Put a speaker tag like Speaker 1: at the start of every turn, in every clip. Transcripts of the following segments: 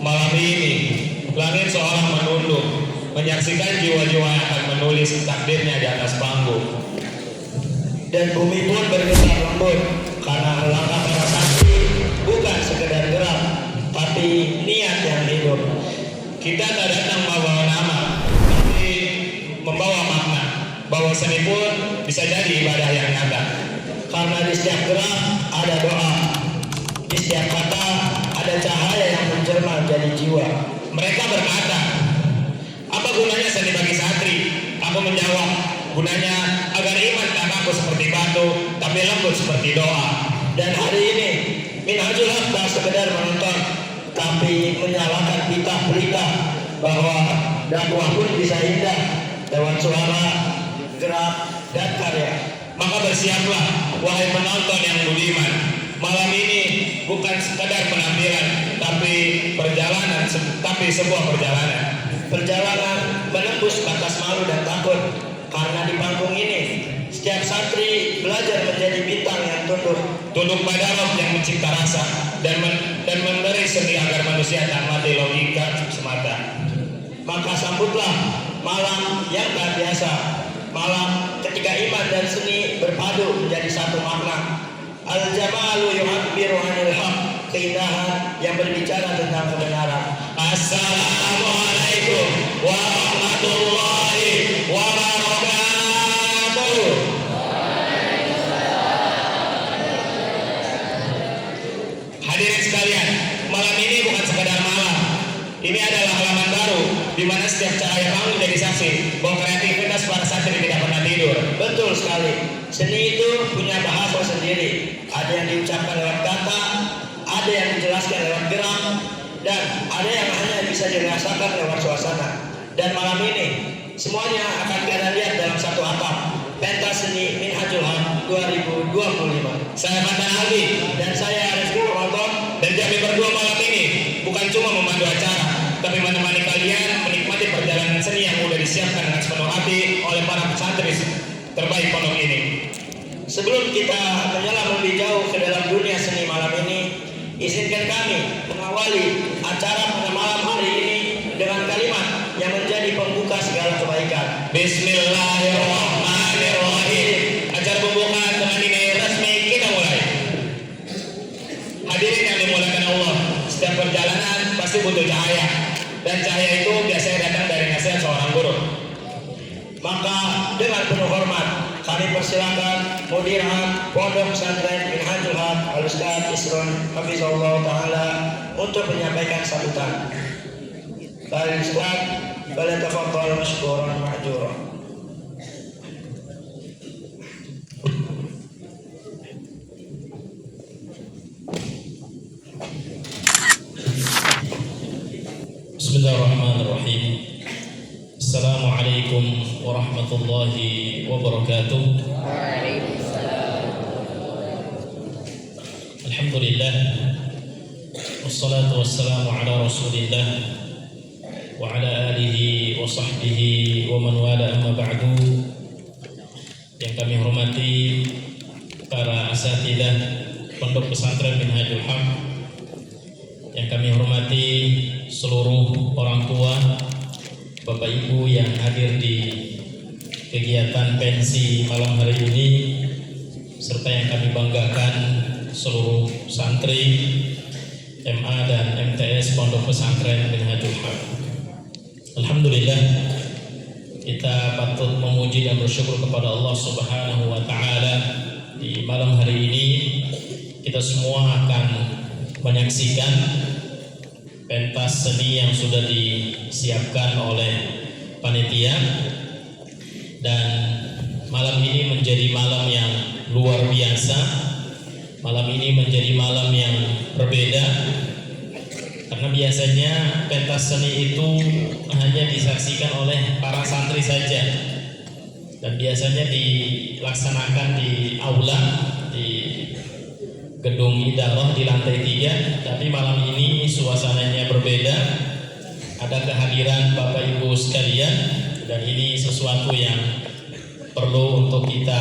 Speaker 1: Malam ini langit seolah menunduk, menyaksikan jiwa-jiwa yang akan menulis takdirnya di atas panggung.
Speaker 2: Dan bumi pun bergetar lembut karena langkah para santri bukan sekedar gerak, tapi niat yang hidup.
Speaker 1: Kita tak datang membawa nama, tapi membawa makna, bahwa seni pun bisa jadi ibadah yang nyata.
Speaker 2: Karena di setiap gerak ada doa, di setiap kata ada cahaya yang menjelma menjadi jiwa.
Speaker 1: Mereka berkata, apa gunanya seni bagi santri? Aku menjawab, gunanya agar iman tak kaku seperti batu, tapi lembut seperti doa.
Speaker 2: Dan hari ini Minhajul Haq tak sekedar menonton, tapi menyalakan pita pelita bahwa dakwah pun bisa indah lewat suara, gerak, dan karya.
Speaker 1: Maka bersiaplah, wahai penonton yang budiman. Malam ini bukan sekadar penampilan, tapi perjalanan, tapi sebuah perjalanan.
Speaker 2: Perjalanan menembus batas malu dan takut. Karena di panggung ini setiap santri belajar menjadi bintang yang
Speaker 1: Tunduk pada Roh yang mencipta rasa dan memberi seni agar manusia tak mati logika semata.
Speaker 2: Maka sambutlah malam yang tak biasa, malam ketika iman dan seni berpadu menjadi satu makna. Al-jamalu yu'abbiru 'anil haq, keindahan yang berbicara tentang kebenaran.
Speaker 1: Assalamualaikum warahmatullahi wabarakatuh. Hadirin sekalian, malam ini bukan sekadar malam. Ini adalah halaman baru di mana setiap cahaya panggung jadi saksi bahwa kreativitas para santri tidak pernah tidur.
Speaker 2: Betul sekali. Seni itu punya bahasa sendiri. Ada yang diucapkan lewat kata, ada yang dijelaskan lewat gerak, dan ada yang hanya bisa dirasakan lewat suasana. Dan malam ini semuanya akan kita lihat dalam satu atap. Pentas seni Minhajul Haq 2025.
Speaker 1: Saya Fatan Aldi
Speaker 2: Dan saya Rizky Ramadan.
Speaker 1: dan kami berdua malam ini bukan cuma memandu acara, tapi menemani kalian menikmati perjalanan seni yang sudah disiapkan dengan sepenuh hati oleh para pesantren terbaik pondok ini.
Speaker 2: Sebelum kita menyelam lebih jauh ke dalam dunia seni malam ini, izinkan kami mengawali acara pada malam hari ini dengan kalimat yang menjadi pembuka segala kebaikan.
Speaker 1: Bismillahirrahmanirrahim. Acara pembukaan dengan ini resmi kita mulai. Hadirin yang dimuliakan Allah, setiap perjalanan pasti butuh cahaya, dan cahaya itu biasanya datang dari nasihat seorang guru.
Speaker 2: Maka dengan penuh hormat kami persilakan Mudirat Pondok Pesantren Minhajul Haq Al-Ustaz Isron Hafizahullah Ta'ala untuk menyampaikan sambutan. Al-Ustaz, falyatafaddal mashkuran ma'juran.
Speaker 3: Bismillahirrahmanirrahim. Assalamualaikum warahmatullahi wabarakatuh. Alhamdulillah, wassalatu wassalamu ala rasulillah wa ala alihi wa sahbihi wa man wala, amma ba'du. Yang kami hormati para asatidzah Pondok Pesantren Minhajul Haq, yang kami hormati seluruh orang tua, Bapak Ibu yang hadir di kegiatan pensi malam hari ini, serta yang kami banggakan seluruh santri MA dan MTS Pondok Pesantren Minhajul Haq. Alhamdulillah, kita patut memuji dan bersyukur kepada Allah Subhanahu wa Ta'ala. Di malam hari ini kita semua akan menyaksikan pentas seni yang sudah disiapkan oleh panitia, dan malam ini menjadi malam yang luar biasa. Malam ini menjadi malam yang berbeda, karena biasanya pentas seni itu hanya disaksikan oleh para santri saja, dan biasanya dilaksanakan di aula, di gedung idarah di lantai 3. Tapi malam ini suasananya berbeda, ada kehadiran Bapak Ibu sekalian, dan ini sesuatu yang perlu untuk kita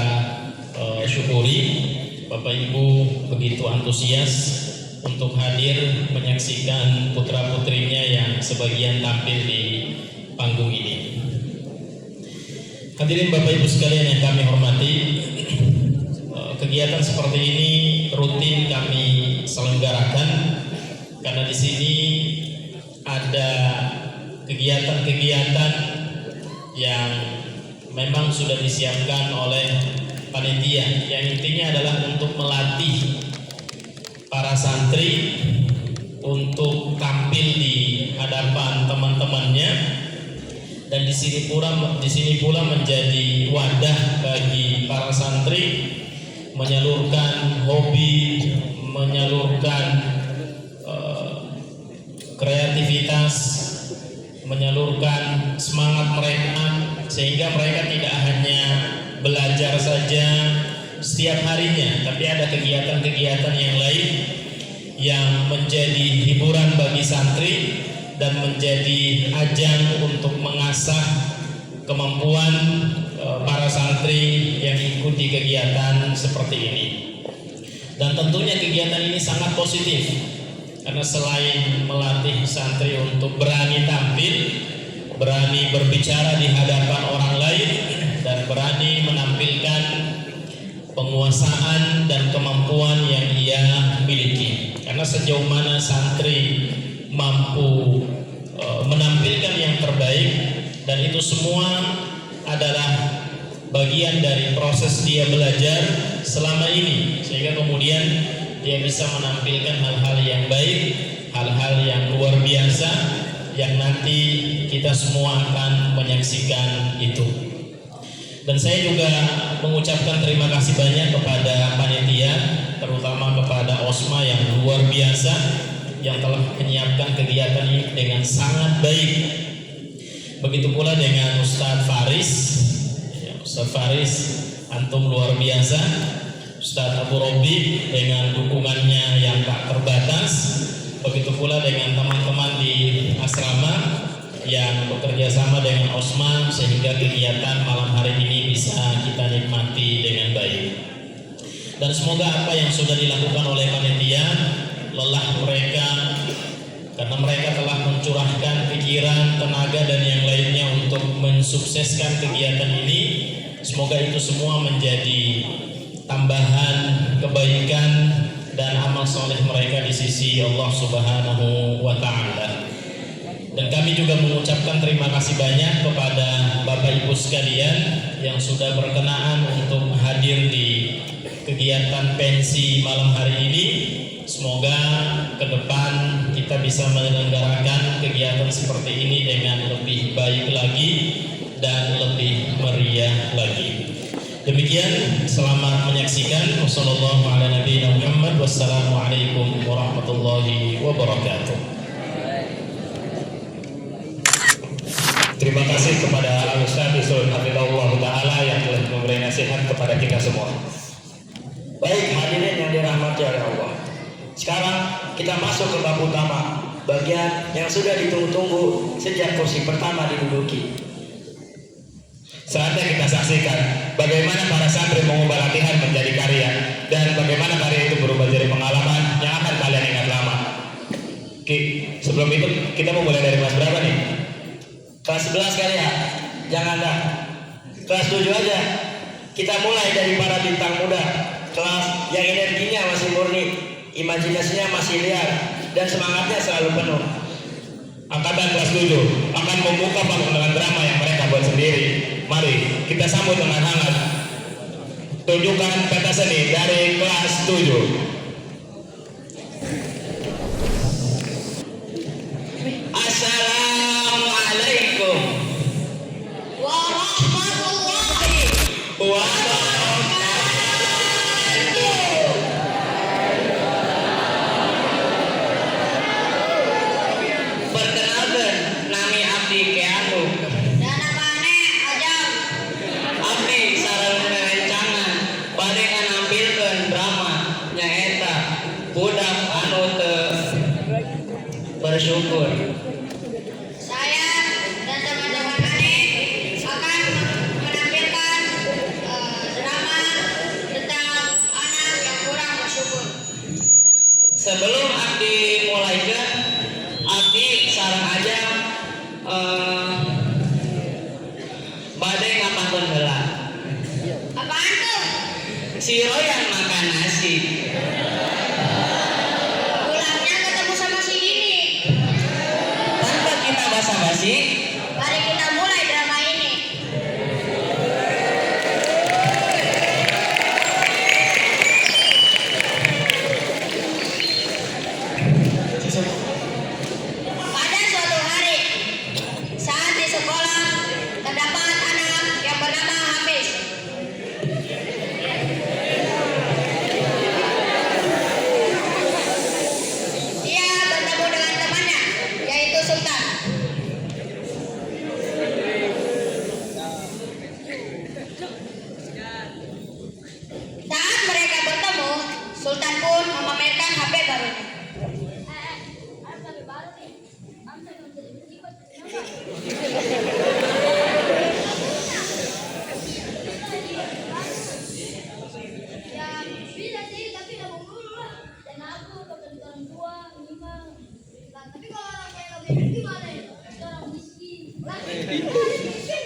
Speaker 3: syukuri. Bapak Ibu begitu antusias untuk hadir menyaksikan putra-putrinya yang sebagian tampil di panggung ini. Hadirin Bapak Ibu sekalian yang kami hormati, kegiatan seperti ini rutin kami selenggarakan karena di sini ada kegiatan-kegiatan yang memang sudah disiapkan oleh panitia, yang intinya adalah untuk melatih para santri untuk tampil di hadapan teman-temannya, dan di sini pula menjadi wadah bagi para santri menyalurkan hobi, menyalurkan kreativitas, menyalurkan semangat mereka, sehingga mereka tidak hanya belajar saja setiap harinya, tapi ada kegiatan-kegiatan yang lain yang menjadi hiburan bagi santri dan menjadi ajang untuk mengasah kemampuan para santri yang ikuti kegiatan seperti ini. Dan tentunya kegiatan ini sangat positif, karena selain melatih santri untuk berani tampil, berani berbicara di hadapan orang lain, dan berani menampilkan penguasaan dan kemampuan yang ia miliki. Karena sejauh mana santri mampu menampilkan yang terbaik, dan itu semua adalah bagian dari proses dia belajar selama ini, sehingga kemudian dia bisa menampilkan hal-hal yang baik, hal-hal yang luar biasa yang nanti kita semua akan menyaksikan itu. Dan saya juga mengucapkan terima kasih banyak kepada panitia, terutama kepada Osma yang luar biasa, yang telah menyiapkan kegiatan ini dengan sangat baik. Begitu pula dengan Ustadz Faris. Ustadz Faris, antum luar biasa. Ustadz Abu Robi dengan dukungannya yang tak terbatas. Begitu pula dengan teman-teman di asrama yang bekerja sama dengan Osman, sehingga kegiatan malam hari ini bisa kita nikmati dengan baik. Dan semoga apa yang sudah dilakukan oleh panitia, lelah mereka karena mereka telah mencurahkan pikiran, tenaga, dan yang lainnya untuk mensukseskan kegiatan ini, semoga itu semua menjadi tambahan kebaikan dan amal soleh mereka di sisi Allah Subhanahu wa Ta'ala. Dan kami juga mengucapkan terima kasih banyak kepada Bapak Ibu sekalian yang sudah berkenaan untuk hadir di kegiatan pensi malam hari ini. Semoga ke depan kita bisa menyelenggarakan kegiatan seperti ini dengan lebih baik lagi dan lebih meriah lagi. Demikian, selamat menyaksikan. Wassalamualaikum warahmatullahi wabarakatuh.
Speaker 1: Terima kasih kepada Al-Ustaz Yusuf Hafizahullah Ta'ala yang telah memberi nasihat kepada kita semua.
Speaker 2: Baik hadirin yang dirahmati oleh Allah, sekarang kita masuk ke bab utama, bagian yang sudah ditunggu-tunggu sejak kursi pertama diduduki.
Speaker 1: Saatnya kita saksikan bagaimana para santri mengubah latihan menjadi karya, dan bagaimana karya itu berubah jadi pengalaman yang akan kalian ingat lama. Ki, sebelum itu kita mau mulai dari kelas berapa nih?
Speaker 2: Kelas 11 kali ya? Jangan dah. Kelas 7 aja. Kita mulai dari para bintang muda, kelas yang energinya masih murni, imajinasinya masih liar, dan semangatnya selalu penuh.
Speaker 1: Angkatan kelas 7 akan membuka panggung dengan drama yang mereka buat sendiri. Mari kita sambut dengan hangat tunjukkan pentas seni dari kelas 7.
Speaker 2: Assalamualaikum
Speaker 4: warahmatullahi
Speaker 2: wabarakatuh. Perkenalkan, nami abdi Keanu.
Speaker 4: dan apane ajang
Speaker 2: Abdi sareng rerencangan bade nganampilkeun drama nyaeta budak anu teu bersyukur.
Speaker 4: saya dan teman-teman ane akan menampilkan drama tentang anak yang kurang bersyukur.
Speaker 2: Sebelum
Speaker 5: Si Royan makan nasi.
Speaker 4: Pulangnya ketemu sama si Dini.
Speaker 5: Tanpa kita basa-basi,
Speaker 4: Mari kita mulai drama ini. Pada suatu hari, saat di sekolah, terdapat anak yang bernama Hafiz. Dia bertemu dengan temannya, yaitu Sultan. Saat mereka bertemu, Sultan pun memamerkan HP barunya.
Speaker 6: Ya bisa sih, tapi nggak mau dulu lah. Dan aku bakal orang tua minimal. Nah, tapi kalau orang kayak nggak bisa gimana ya? Kita orang miskin. Lah, miskin.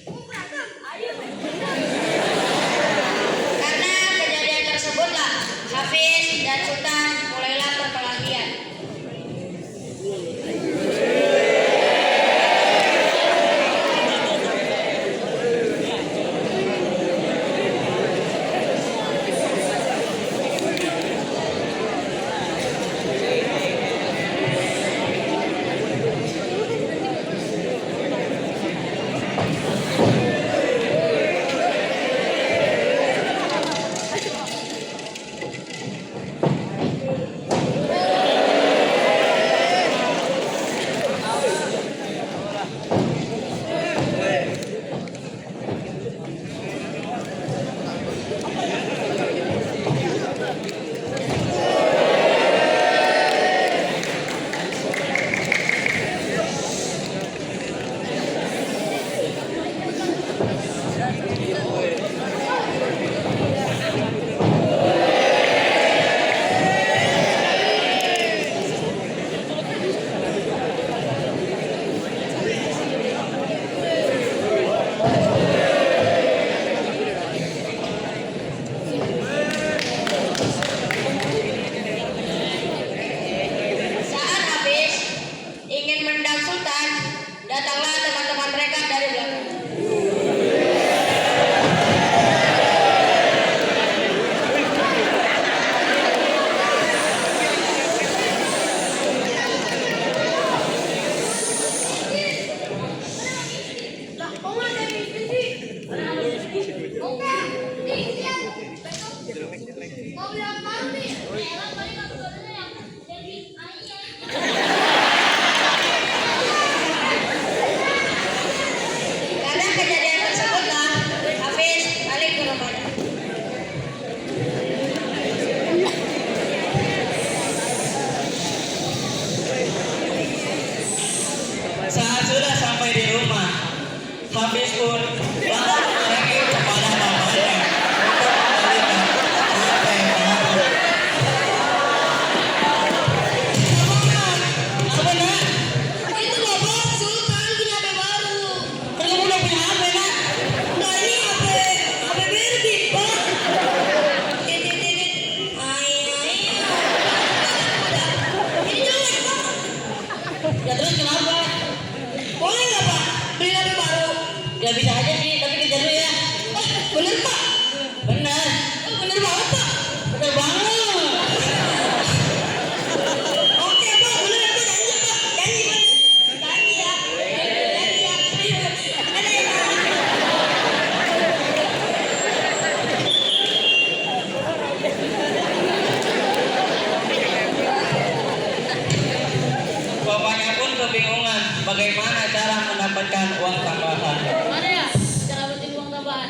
Speaker 6: Mau berantem? Ayo.
Speaker 4: Karena kejadian tersebutlah, Hafiz dan Sultan mulailah perkelahian. Saat Hafiz ingin menendang Sultan, datanglah teman-teman mereka dari belakang.
Speaker 6: Lah, kok nggak ada miskin sih? Oke, nih lihat. Mau bilang apa nih? Elah, paling kamu barunya yang jadi ayah.
Speaker 4: Karena kejadian tersebutlah, Hafiz balik ke rumahnya.
Speaker 5: saat sudah sampai di rumah, Hafiz pun langsung memanggil kepada bapaknya untuk memberikan HP baru. Apa nak?
Speaker 4: Itu bapak Sultan punya HP baru.
Speaker 5: Kamu udah punya HP nak?
Speaker 4: Nah ini HP Barbie, Pak. Titit. Ini jelek, Pak.
Speaker 5: Ya terus kenapa?
Speaker 4: Boleh nggak, Pak? Beli HP baru.
Speaker 5: Ya bisa aja sih, tapi kejar dulu ya.
Speaker 4: Bener, Pak.
Speaker 5: Benar,
Speaker 4: Bener banget, Pak.
Speaker 5: benar banget.
Speaker 4: Oke, Pak. Bener, Pak. Janji, Pak. Janji, Pak. Janji ya. Janji ya. Ada ya, Pak.
Speaker 5: Bapaknya pun kebingungan bagaimana cara mendapatkan uang tambahan.
Speaker 6: Mana ya? Cara dapetin uang tambahan.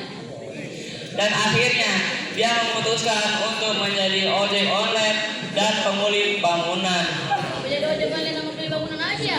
Speaker 5: Dan akhirnya dia memutuskan untuk menjadi ojek online dan pemuli bangunan.
Speaker 6: Apa jadi ojek online sama beli bangunan aja?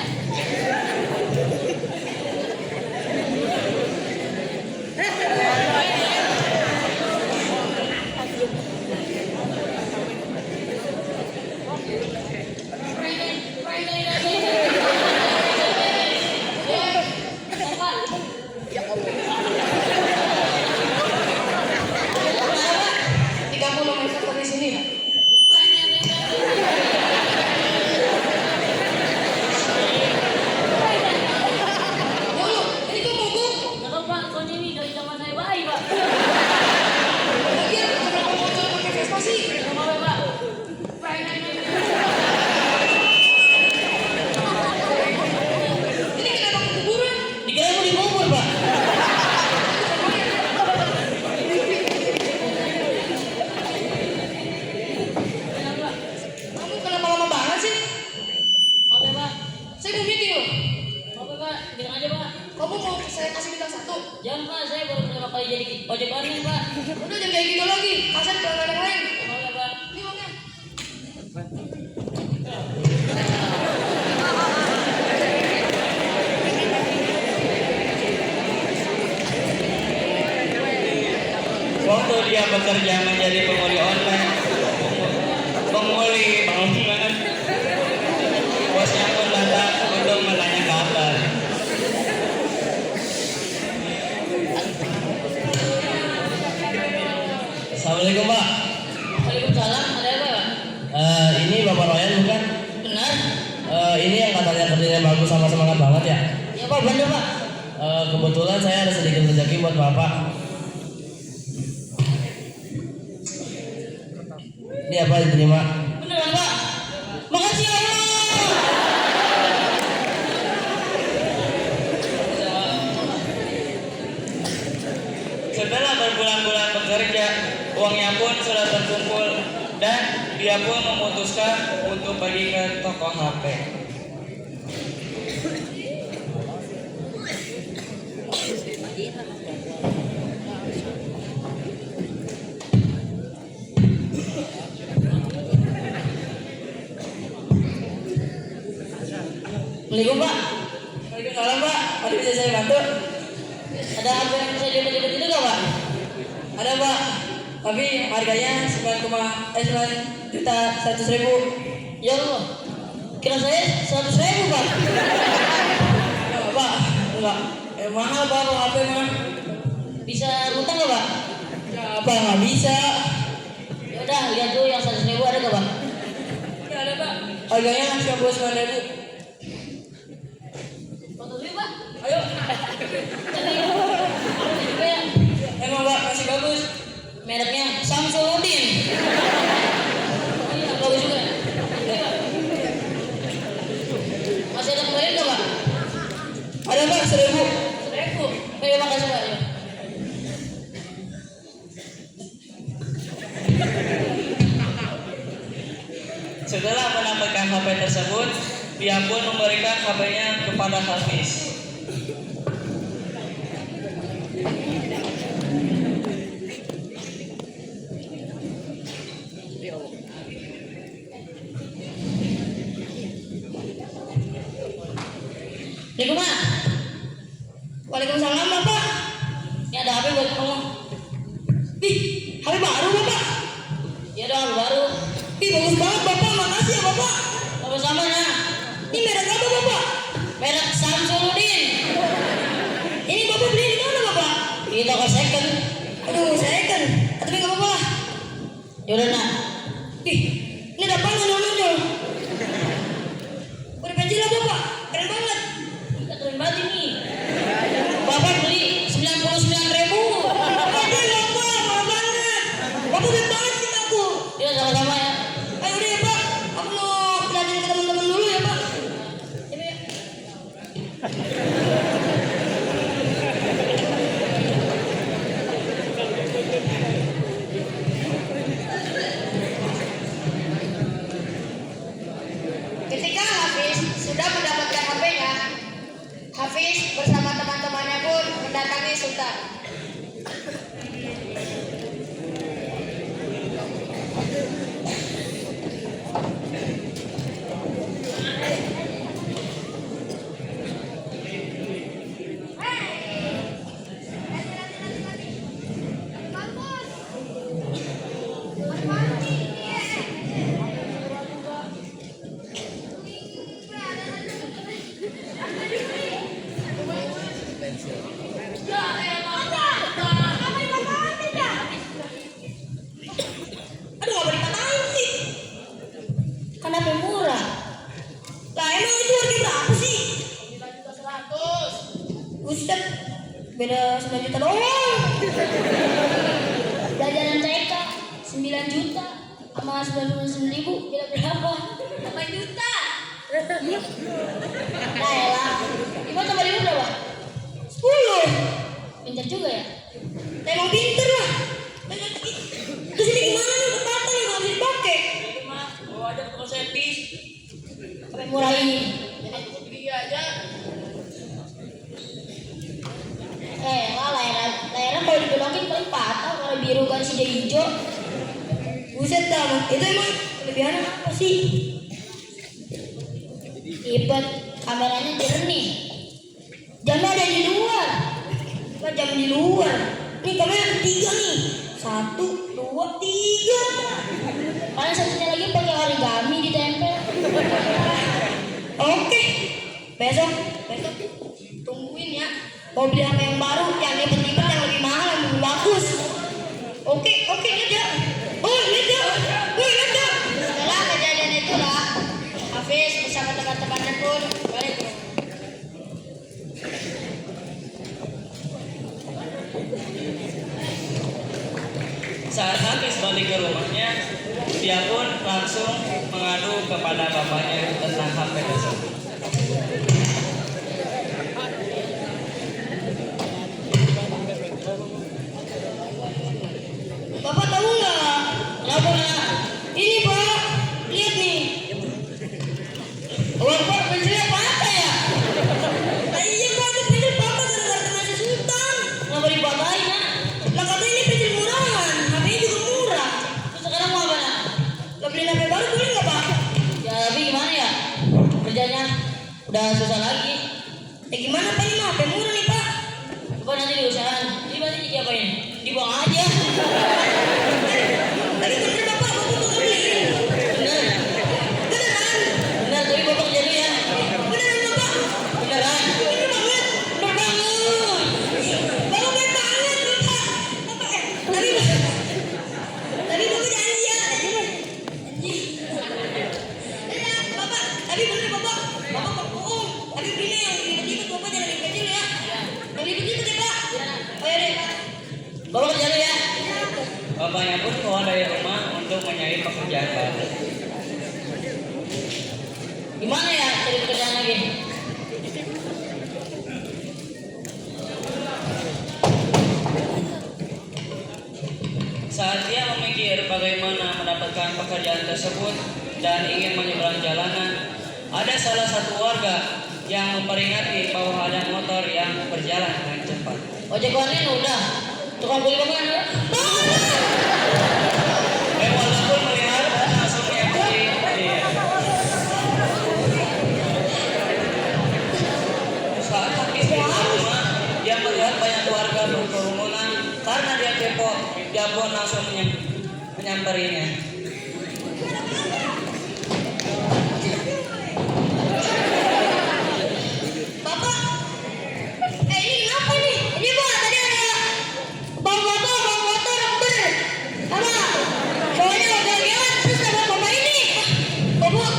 Speaker 5: Waktu dia bekerja menjadi pemuli online, pemuli bangunan, bosnya pun datang untuk menanya kabar.
Speaker 7: Assalamualaikum Pak.
Speaker 4: Waalaikumsalam. Ada apa, Pak?
Speaker 7: Ini Bapak Royan bukan?
Speaker 4: Benar?
Speaker 7: Ini yang katanya kerjanya bagus sama semangat banget ya.
Speaker 4: Ya, Pak, benar, Pak.
Speaker 7: Kebetulan saya ada sedikit rezeki buat Bapak. Ini apa diterima?
Speaker 4: Beneran, Pak? Makasih ya Allah.
Speaker 5: Setelah berbulan-bulan bekerja, uangnya pun sudah terkumpul dan dia pun memutuskan untuk pergi ke toko HP.
Speaker 4: Assalamualaikum, Pak.
Speaker 5: Waalaikumsalam Pak, ada bisa saya bantu?
Speaker 4: Ada apa yang bisa dibantu itu nggak, Pak?
Speaker 5: Ada Pak, tapi harganya 9 juta 100.000.
Speaker 4: Ya Allah. Kira saya 100.000, Pak.
Speaker 5: Pak, enggak. Mahal Pak kalau HP mah.
Speaker 4: Bisa ngutang nggak, Pak?
Speaker 5: Ya Pak, nggak bisa.
Speaker 4: Ya udah, lihat dulu yang 100.000 ada nggak, Pak?
Speaker 5: Ya ada Pak, harganya 99.000.
Speaker 4: Foto dulu, Pak.
Speaker 5: Ayo.
Speaker 4: Cantik. Juga ya.
Speaker 5: Emang Pak, masih bagus.
Speaker 4: Mereknya Samsudin. Oh iya, bagus juga. Ya. Masih ada kembali nggak, Pak?
Speaker 5: Ada Pak, 1.000.
Speaker 4: 1.000. Ayo, makasih, Pak. Ya.
Speaker 5: Setelah mendapatkan HP tersebut, dia pun memberikan HP-nya kepada Hafiz.
Speaker 4: Assalamualaikum, Pak. Waalaikumsalam, Bapak. Ini ada HP buat kamu.
Speaker 5: Ih, HP baru Bapak.
Speaker 4: Ya dong, HP baru.
Speaker 5: Ih, bagus banget Bapak, makasih ya Bapak.
Speaker 4: Sama-sama ya.
Speaker 5: Ini merek apa Bapak?
Speaker 4: Merek Samsudin.
Speaker 5: Ini Bapak beli di mana Bapak?
Speaker 4: Di toko second.
Speaker 5: Aduh, second. Tapi nggak apa-apa lah.
Speaker 4: Yaudah, nak.
Speaker 5: Ih, ini ada apa nonjol? Udah pensil lah Bapak, keren banget.
Speaker 4: Kita keren banget ini. Bapak beli 99.000.
Speaker 5: Aduh Bapak, mahal banget. Bapak baik banget sih aku.
Speaker 4: Ya, sama-sama ya.
Speaker 5: Ayo deh Pak, aku mau belajar ke teman-teman dulu ya Pak.
Speaker 4: Ini ya.
Speaker 6: Ketika Hafiz sudah mendapatkan HP-nya, Hafiz bersama teman-temannya pun mendatangi Sultan.
Speaker 5: Aduh, nggak boleh dikatain sih.
Speaker 4: Kan HP murah.
Speaker 5: Lah emang itu harga berapa sih?
Speaker 6: 9.100.000.
Speaker 5: Buset, beda 9 juta doang.
Speaker 4: Jajanan TK 9 juta sama 99.000 kira berapa?
Speaker 6: 8 juta.
Speaker 4: Nah, elah. Ibu tambah 5 berapa?
Speaker 5: 10.
Speaker 4: Pintar juga ya.
Speaker 5: Emang pinter lah. Terus ini gimana nih tempatnya nih, nggak bisa dipakai. Mah, bawa aja ke toko servis.
Speaker 4: HP murah ini.
Speaker 6: Beli aja.
Speaker 4: Lah, layarnya kalau dibelokin paling patah, warna biru kan si hijau.
Speaker 5: Buset dah, itu emang
Speaker 4: Kelebihan apa sih?
Speaker 6: Ribet, kameranya jernih.
Speaker 4: Jamnya ada di luar. Apa jam di luar? Nih kamera ketiga nih. 1, 2, 3.
Speaker 6: Paling satunya lagi pakai origami ditempel.
Speaker 4: Oke. Besok tungguin ya. Mau beli HP yang baru, yang lipat-lipat yang lebih mahal, yang lebih bagus. Oke, lihat ya. Lihat ya.
Speaker 6: Setelah kejadian itulah, Hafiz bersama teman-temannya pun balik ke rumah.
Speaker 5: Saat Hafiz balik ke rumahnya, dia pun langsung mengadu kepada bapaknya tentang HP tersebut.
Speaker 4: Bapak tahu nggak?
Speaker 5: Kenapa nak?
Speaker 4: Ini Pak, lihat nih.
Speaker 5: Bapak pensilnya patah ya?
Speaker 4: Iya Pak, itu pensil Papa gara-gara kena si Sultan.
Speaker 5: Kenapa dipatahin nak?
Speaker 4: Lah katanya ini pensil murahan, HP-nya juga murah.
Speaker 5: Terus sekarang mau apa nak?
Speaker 4: Lah beli HP baru boleh nggak Pak?
Speaker 5: Ya tapi gimana ya? Kerjanya udah susah lagi.
Speaker 4: Gimana Pak, ini mah HP murah nih Pak.
Speaker 5: Bapak nanti diusahakan. Ini berarti jadi apa ini? Dibuang aja.
Speaker 4: Tapi bener Bapak tuh beliin.
Speaker 5: Bener.
Speaker 4: Beneran.
Speaker 5: Bener, tapi bapak kerja dulu ya.
Speaker 4: Beneran Bapak.
Speaker 5: Beneran.
Speaker 4: Bener banget.
Speaker 5: Bener banget.
Speaker 4: Bapak baik banget Bapak. Bapak tapi Bapak janji ya. Janji. Ya, Bapak, tapi bener Bapak. Bapak kok bohong. Tapi belinya yang ribet-ribet Bapak jangan ribet-ribet ya. Yang ribet-ribet ya Pak. Oh ya deh Pak.
Speaker 5: Bapak kerja dulu ya. Bapaknya pun keluar dari rumah untuk mencari pekerjaan baru. Gimana ya cari pekerjaan lagi? Saat dia memikir bagaimana mendapatkan pekerjaan tersebut dan ingin menyeberang jalanan, ada salah satu warga yang memperingati bahwa ada motor yang berjalan dengan cepat. Ojek online udah, tukang kulit mana? Warga pun melihat dan langsung mengikuti dia. Saat Hafiz di rumah, dia melihat banyak warga berkerumunan. Karena dia kepo, dia pun langsung menyamperinya.
Speaker 4: Bapak, ini kenapa nih? Ini Pak, tadi ada bang motor ber, apa? Soalnya udah lewat, terus ada bapak ini. Bapak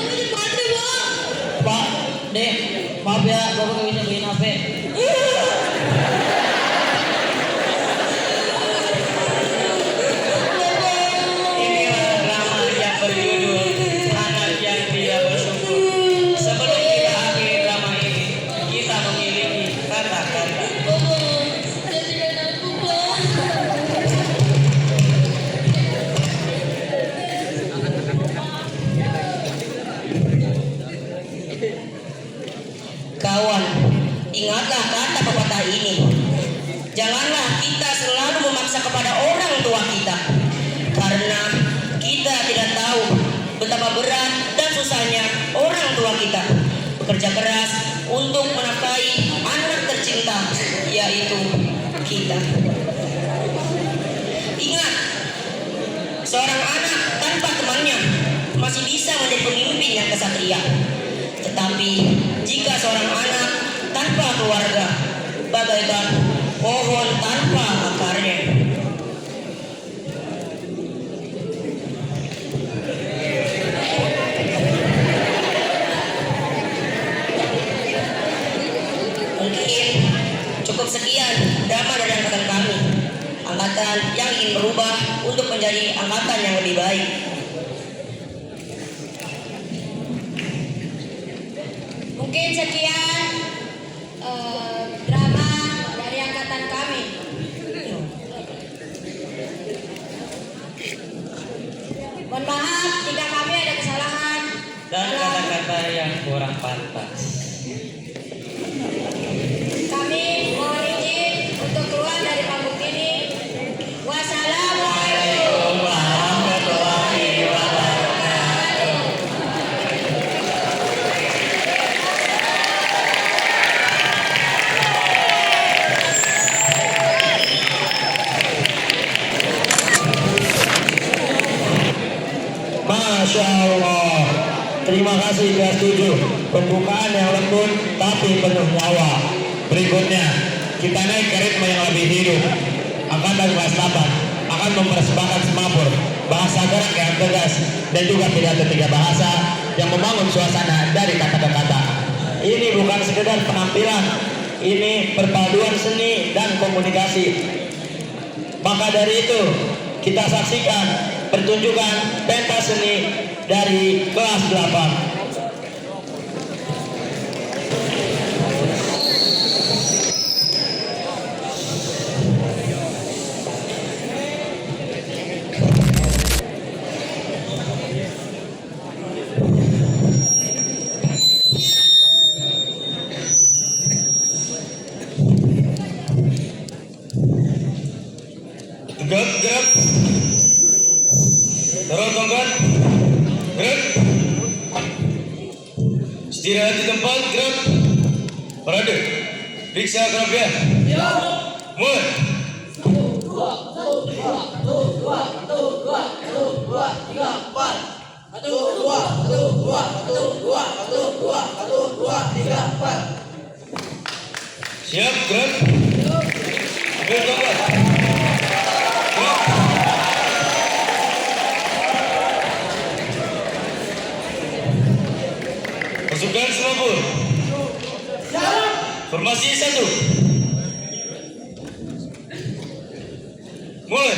Speaker 4: dibantu Pak.
Speaker 5: Pak, Dek, maaf ya, Bapak gak bisa beliin HP. Inilah drama yang berjudul Anak yang Tidak Bersyukur. Sebelum kita akhiri drama ini, kita memiliki kata-kata.
Speaker 4: Jadikan aku Pak.
Speaker 7: Kawan, ingatlah kata pepatah ini. Janganlah kita selalu memaksa kepada orang tua kita, karena kita tidak tahu betapa berat dan susahnya orang tua kita bekerja keras untuk menafkahi anak tercinta, yaitu kita. Ingat, seorang anak tanpa temannya masih bisa menjadi pemimpin yang kesatria. Tetapi jika seorang anak tanpa keluarga bagaikan pohon tanpa akarnya. Mungkin cukup sekian drama dari angkatan kami, angkatan yang ingin berubah untuk menjadi angkatan yang lebih baik.
Speaker 4: Mungkin sekian drama dari angkatan kami. Mohon maaf jika kami ada kesalahan
Speaker 5: Dan kata-kata yang kurang pantas.
Speaker 4: Kami mohon izin untuk keluar dari panggung ini. Wassalamualaikum
Speaker 5: Waalaikumsalam warahmatullahi
Speaker 2: Masya Allah. Terima kasih kelas 7. Pembukaan yang lembut tapi penuh nyawa.
Speaker 1: Berikutnya, kita naik ke ritme yang lebih hidup. Angkatan kelas 8 akan mempersembahkan semapur, bahasa gerak yang tegas, dan juga pidato 3 bahasa yang membangun suasana dari kata ke kata.
Speaker 2: Ini bukan sekedar penampilan, ini perpaduan seni dan komunikasi. Maka dari itu, kita saksikan pertunjukan pentas seni dari kelas 8.
Speaker 1: Gerak, gerak. Taruh tongkat. Gerak. Istirahat di tempat. Gerak. Parade. Periksa kerapian. Mulai. Siap, gerak. Gerak tongkat. Pasukan semapur. Formasi 1. Mulai.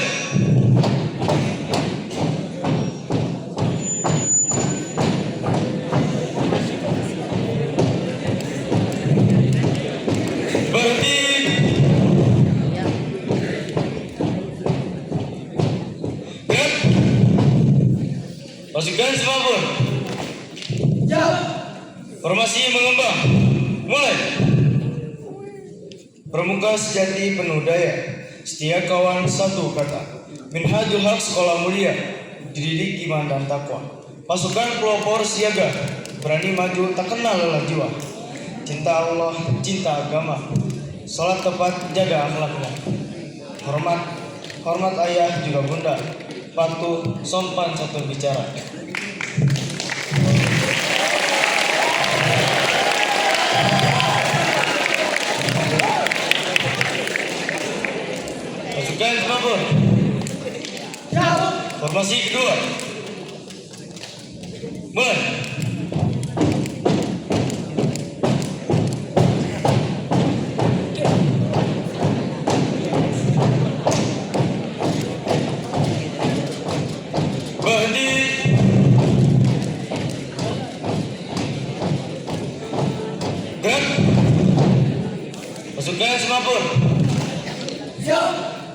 Speaker 1: Berhenti. Gerak. Pasukan semapur. Formasi mengembang. Mulai. Pramuka sejati penuh daya, setia kawan satu kata. Minhajul Haq sekolah mulia, dididik iman dan takwa. Pasukan pelopor siaga, berani maju tak kenal lelah jiwa. Cinta Allah, cinta agama, salat tepat, jaga akhlaknya. Hormat ayah juga bunda, patuh, sopan satu bicara. Pasukan semapur. Formasi kedua. Mulai. Berhenti. Gerak. Pasukan semapur.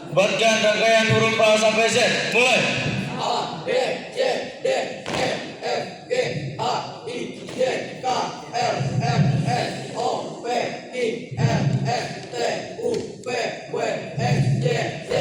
Speaker 1: Buatkan rangkaian huruf A sampai Z. Mulai.
Speaker 8: A, B, C, D, E, F, G, H, I, J, K, L, M, N, O, P, I, R, S, T, U, V, W, X, Y, Z.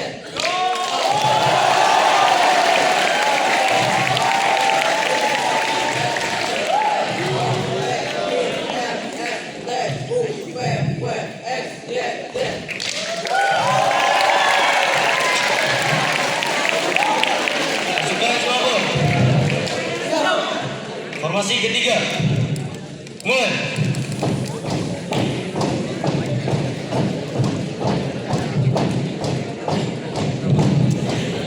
Speaker 1: Formasi ketiga. Mulai.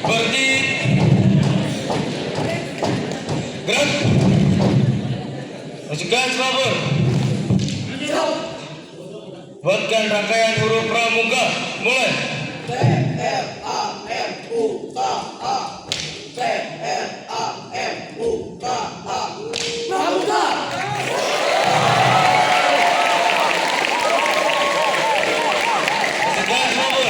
Speaker 1: Berhenti. Gerak. Pasukan semapur. Buatkan rangkaian huruf pramuka. Mulai.
Speaker 8: P, R, A, M, U, K, A. P, R, A, M, U, K, A. Pramuka.
Speaker 1: Pasukan semapur.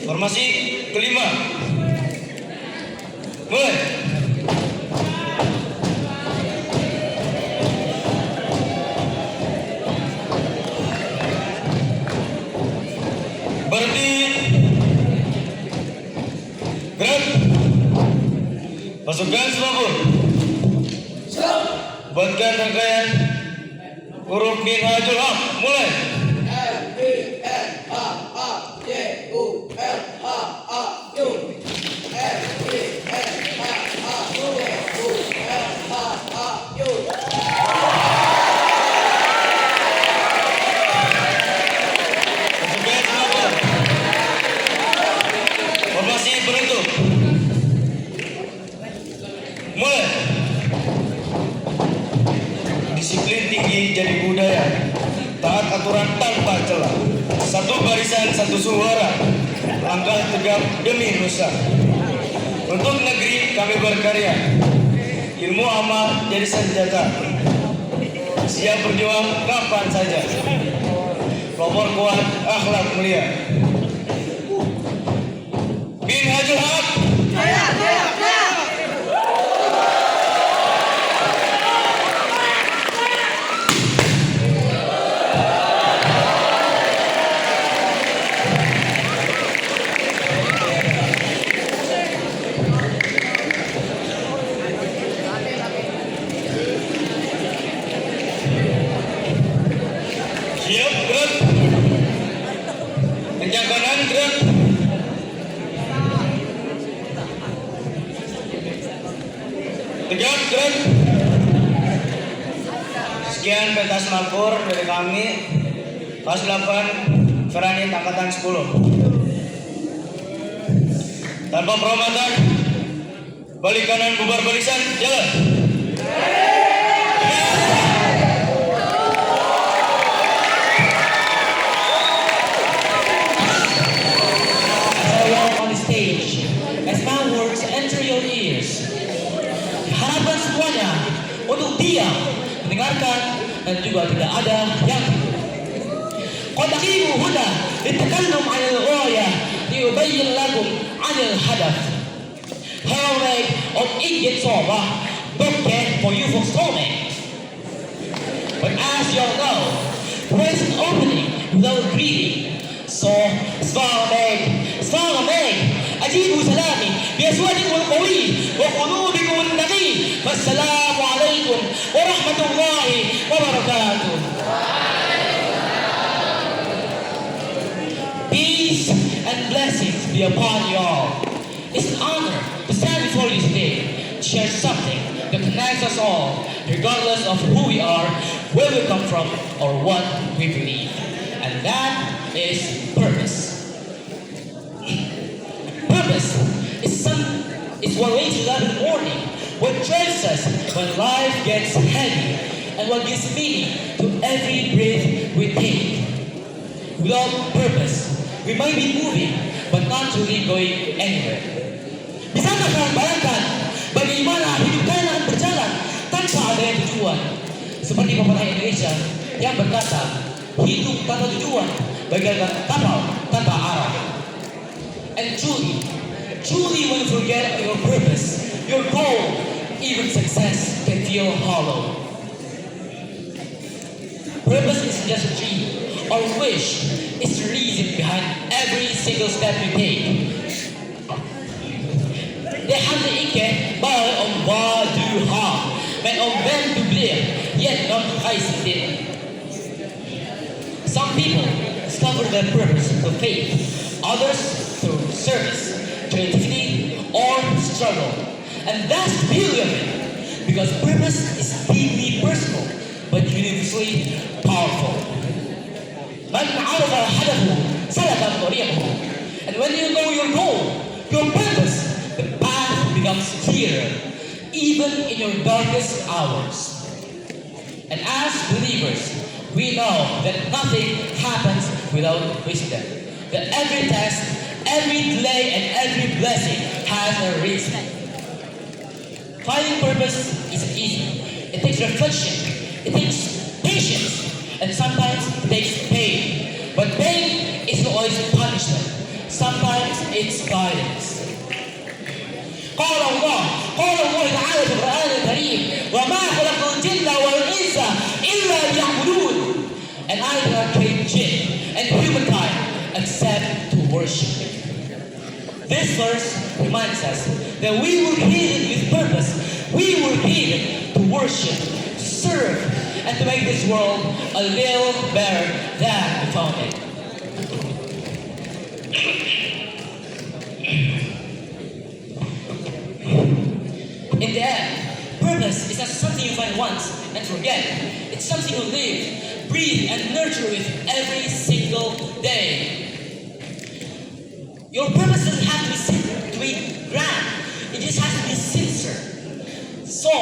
Speaker 1: Formasi kelima. Mulai. Berhenti. Gerak. Pasukan semapur. Buatkan rangkaian huruf Minhajul Haq. Mulai.
Speaker 8: M, I, N, H, A, J, U, L, H, A, U.
Speaker 2: aturan tanpa celah. Satu barisan, satu suara, langkah tegap demi nusa. Untuk negeri kami berkarya, ilmu amal jadi senjata. Siap berjuang kapan saja. Pelopor kuat, akhlak mulia. Bin Hajul Haq. Siap, gerak. Kencang kanan, gerak. Tegak, gerak. Sekian pentas makmur dari kami, kelas 8, Feranit Angkatan 10. Tanpa perhormatan, balik kanan bubar barisan, jalan.
Speaker 3: On the stage, as my words enter your ears, harapan semuanya untuk diam, mendengarkan, dan juga tidak ada yang قد أقيموا هنا للتكلم عن الغاية ليبين لكم عن الهدف. Härmed om inget sova, dock for you for storming. But as you all know, present opening without greeting. So, اسمعوا ميك أجيبوا سلامي بأصواتكم القوي وقلوبكم النقي. فالسلام عليكم ورحمة الله وبركاته. Peace and blessings be upon you all. It's an honor to stand before you today to share something that connects us all, regardless of who we are, where we come from, or what we believe. And that is purpose. Purpose is what wakes us up in the morning, what drives us when life gets heavy, and what gives meaning to every breath we take. Without purpose, we might be moving, but not really going anywhere. Bisakah kalian bayangkan bagaimana hidup kalian akan berjalan tanpa adanya tujuan? Seperti pepatah Indonesia yang berkata, hidup tanpa tujuan bagaikan kapal tanpa arah. And truly when you forget your purpose, your goal, even success can feel hollow. Purpose isn't just a dream or wish, it's the reason behind every single step we take. Det handlar inte bara om vad du har, men om vem du blir genom reisen. Some people discover their purpose through faith, others through service, creativity, or struggle. And that's the beauty of it, because purpose is deeply personal, but universally powerful. من عرف هدفه سلك طريقه. And when you know your goal, your purpose, the path becomes clearer, even in your darkest hours. And as believers, we know that nothing happens without wisdom. That every test, every delay, and every blessing has a reason. Finding purpose isn't easy. It takes reflection, it takes patience, and sometimes it takes pain. But pain isn't always punishment. Sometimes it's guidance. قال الله تعالى في القرآن الكريم وما خلقت الجن والإنس إلا ليعبدون. And I did not create jinn and humankind except to worship. This verse reminds us that we were created with purpose. We were created to worship, to serve, and to make this world a little better than we found it. In the end, purpose is not something you find once and forget. It's something you live, breathe, and nurture with every single day. Your purpose doesn't have to be grand. It just has to be sincere. Så,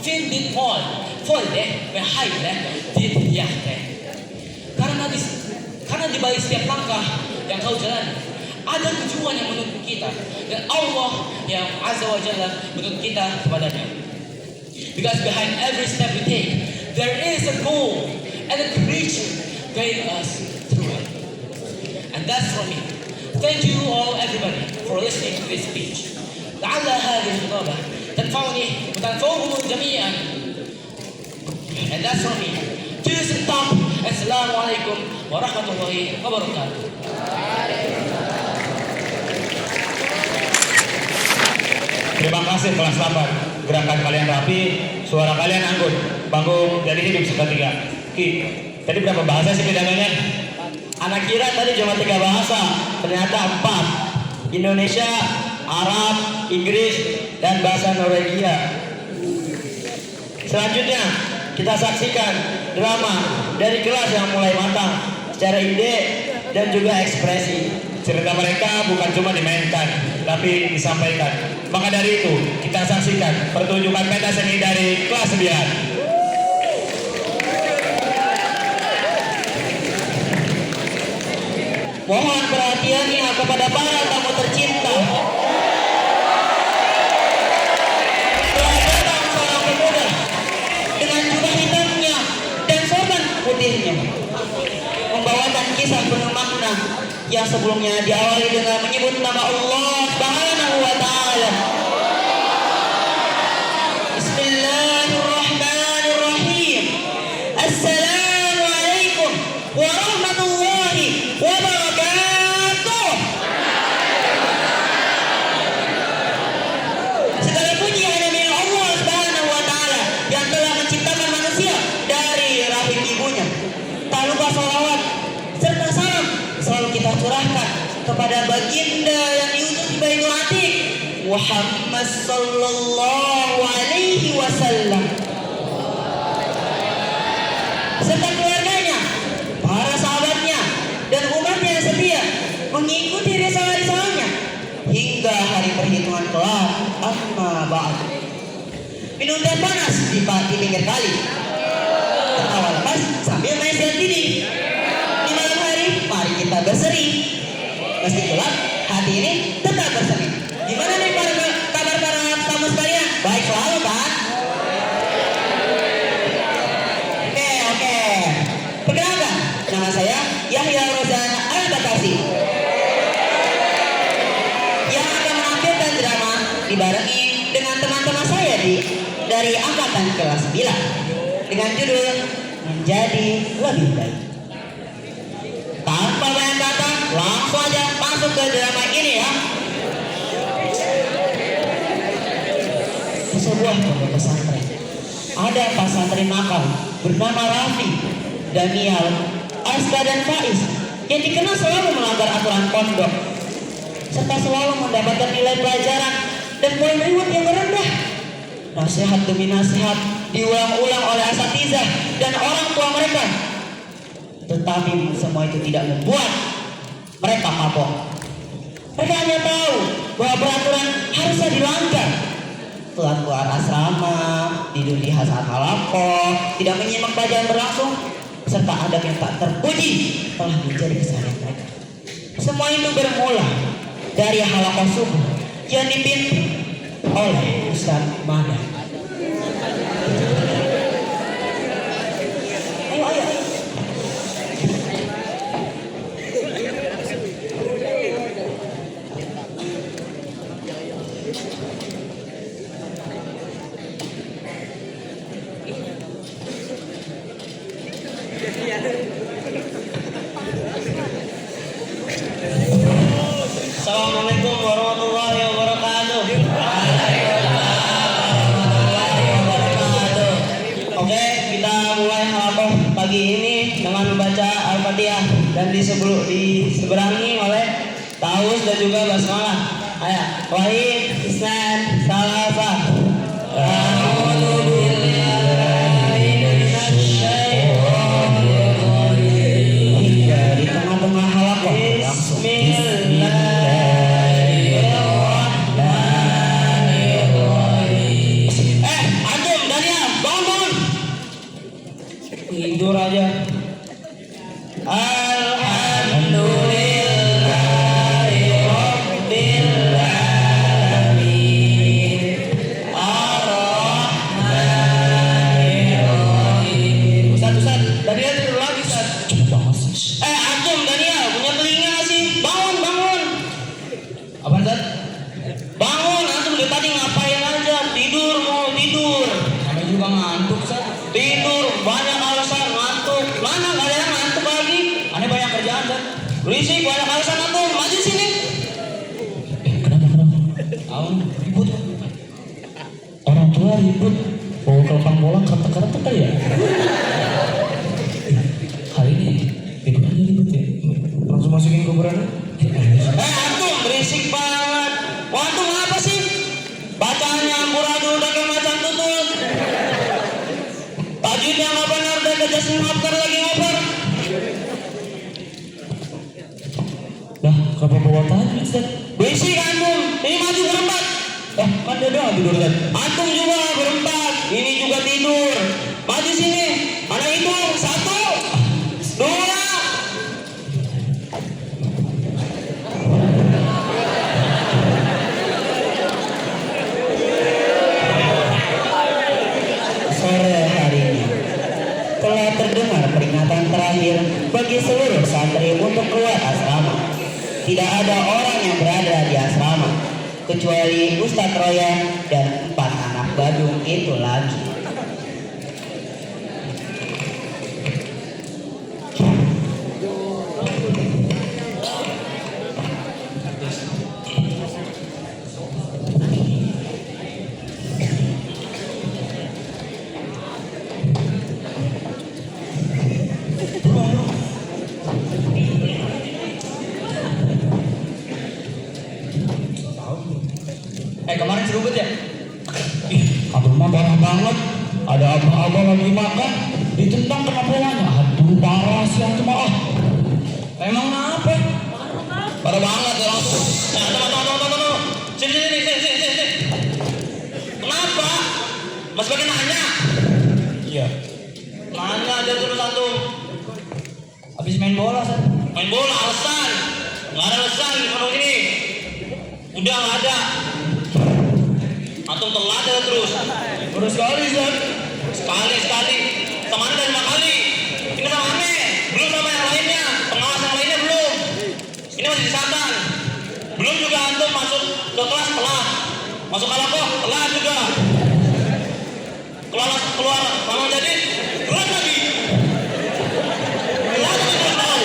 Speaker 3: finn ditt mål, følg det med hele ditt hjerte. Karena
Speaker 5: di balik setiap langkah yang kau jalani. Ada tujuan yang menuntut kita, dan Allah yang Azza wa Jalla menuntut kita kepadanya. Because behind every step we take, there is a goal and a creature guiding us through it. And that's from me. Thank you all everybody for listening to this speech. لعل هذه الخطابة تنفعني وتنفعكم جميعا. And that's from me. Cheers and top. Assalamualaikum warahmatullahi wabarakatuh.
Speaker 1: Terima kasih kelas 8. Gerakan kalian rapi, suara kalian anggun, panggung jadi hidup seketika. Ki, tadi berapa bahasa sih pidatonya?
Speaker 2: Anak kira tadi cuma 3 bahasa, ternyata 4. Indonesia, Arab, Inggris, dan bahasa Norwegia. Selanjutnya, kita saksikan drama dari kelas yang mulai matang secara ide dan juga ekspresi.
Speaker 1: Cerita mereka bukan cuma dimainkan, tapi disampaikan. Maka dari itu, kita saksikan pertunjukan pentas seni dari kelas 9.
Speaker 7: Mohon perhatiannya kepada para tamu tercinta. Telah datang seorang pemuda dengan jubah hitamnya dan sorban putihnya, membawakan kisah penuh makna yang sebelumnya diawali dengan menyebut nama Allah Subhanahu wa Ta'ala. Bismillahirrahmanirrahim. Assalamualaikum warahmatullahi wabarakatuh. Segala puji hanya milik Allah Subhanahu wa Ta'ala yang telah menciptakan manusia dari rahim ibunya. Tak lupa salawat serta salam selalu kita curahkan kepada baginda yang diutus di Baitul Atiq, Muhammad sallallahu alaihi wasallam, serta keluarganya, para sahabatnya, dan umatnya yang setia mengikuti risalah-risalahnya hingga hari perhitungan kelak. Amma ba'd. Minum teh panas di pinggir kali, tertawa lepas sambil main silat dinding. Di malam hari, mari kita berseri. Meski gelap, hati ini tetap berseri. Gimana nih kabar para tamu sekalian? Baik selalu kan? Oke. Perkenalkan, nama saya Yahya Rozan Al-Bakasi yang akan menampilkan drama dibarengi dengan teman-teman saya dari angkatan kelas 9 dengan judul Menjadi Lebih Baik. Tanpa banyak kata, langsung aja masuk ke drama ini ya. Di sebuah pondok pesantren ada pas santri nakal bernama Raffi, Daniel, Aska, dan Faiz yang dikenal selalu melanggar aturan pondok serta selalu mendapatkan nilai pelajaran dan poin reward yang rendah. Nasihat demi nasihat diulang-ulang oleh asatizah dan orang tua mereka, tetapi semua itu tidak membuat mereka kapok. Mereka hanya tahu bahwa peraturan harusnya dilanggar. Telah keluar asrama, tidur di saat halaqah, tidak menyimak pelajaran berlangsung, serta adab yang tak terpuji telah menjadi keseharian mereka. Semua itu bermula dari halaqah subuh yang dipimpin oleh Ustaz Madan. Ayo.
Speaker 2: Assalamualaikum warahmatullahi wabarakatuh. Oke, kita mulai halaqah pagi ini dengan membaca Al-Fatihah dan diseberangi oleh Taus dan juga basmalah. Ayo, Wahid, Isnan, Salasa. A'udzu billahi minasy syaithanir rajim. Di tengah-tengah halaqah langsung antum Daniel, bangun. Tidur aja. Alhamdulillah.
Speaker 3: ribut. Orang tua ribut, bawa kelepang bola kertek-kertek kali ya. Hari ini ribut ribut ya. Langsung masukin kuburan.
Speaker 2: Antum berisik banget. Antum apa sih? Bacanya amburadul udah kayak macan tutul. Tajwidnya nggak benar dan kejasin ngoper lagi ngoper.
Speaker 3: Lah, kenapa bawa tajwid Ustaz?
Speaker 2: Berisik antum. Ini maju berempat.
Speaker 3: Kan dia doang tidur Ustaz.
Speaker 2: Antum juga berempat. Ini juga tidur. Maju sini. Mana itu? 1, 2.
Speaker 7: Sore hari ini telah terdengar peringatan terakhir bagi seluruh santri untuk keluar asrama. Tidak ada orang yang berada di asrama kecuali Ustadz Roya dan 4 anak Badung itu lagi.
Speaker 2: Kemarin serubut ya?
Speaker 3: Abang mah parah banget. Ada abang-abang lagi makan, ditendang kena bolanya. Aduh, parah sih itu mah.
Speaker 2: Emang apa? Parah banget ya langsung. Tunggu. Sini. Kenapa? Mas pakai nanya?
Speaker 3: Iya.
Speaker 2: Nanya aja terus antum.
Speaker 3: Habis main bola Ustaz.
Speaker 2: Main bola alasan. Nggak ada alasan kalau ini. Udah nggak ada. Antum telat aja terus.
Speaker 3: Baru sekali Ustaz.
Speaker 2: Sekali. Sama anda 5 kali. Ini sama ane. Belum sama yang lainnya. Pengawas yang lainnya belum. Ini masih disatan. Belum juga antum masuk ke kelas telat. Masuk kalakoh telat juga. Keluar sama jadi telat lagi. Telat lagi terus tahu.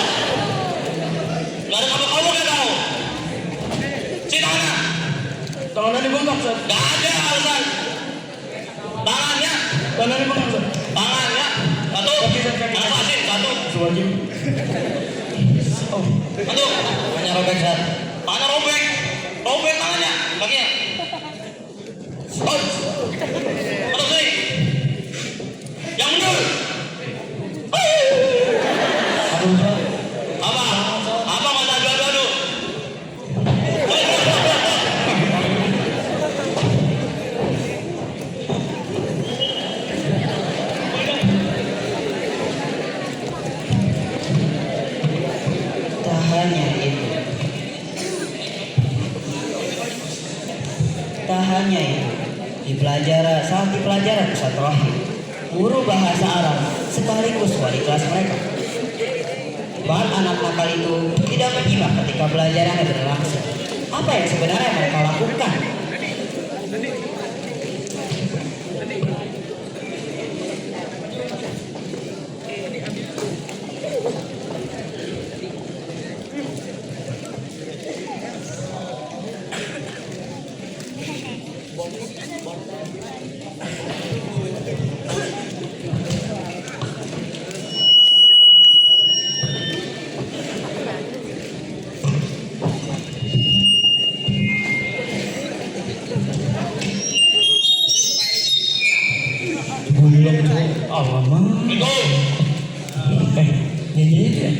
Speaker 2: Gak ada kabar ya tahu. Sini tangannya.
Speaker 3: Tangannya dibengkak Ustaz.
Speaker 2: Gak ada alasan. Tangannya.
Speaker 3: Tangannya dibengkak Ustaz.
Speaker 2: Tangannya. Satu. Alasin. 1.
Speaker 3: Wajib.
Speaker 2: Satu.
Speaker 7: Hanya robek Ustaz.
Speaker 2: Tangannya robek. Robek tangannya. Kakinya. Atau sini. Yang benar.
Speaker 3: Aduh Ustaz.
Speaker 2: Apa masa adu-adu?
Speaker 7: Tak hanya itu. Saat di pelajaran Ustadz Rohim, guru bahasa Arab sekaligus wali kelas mereka. 4 anak nakal itu tidak menyimak ketika pelajarannya berlangsung. Apa yang sebenarnya mereka lakukan?
Speaker 3: Alamak. Nyanyi ya.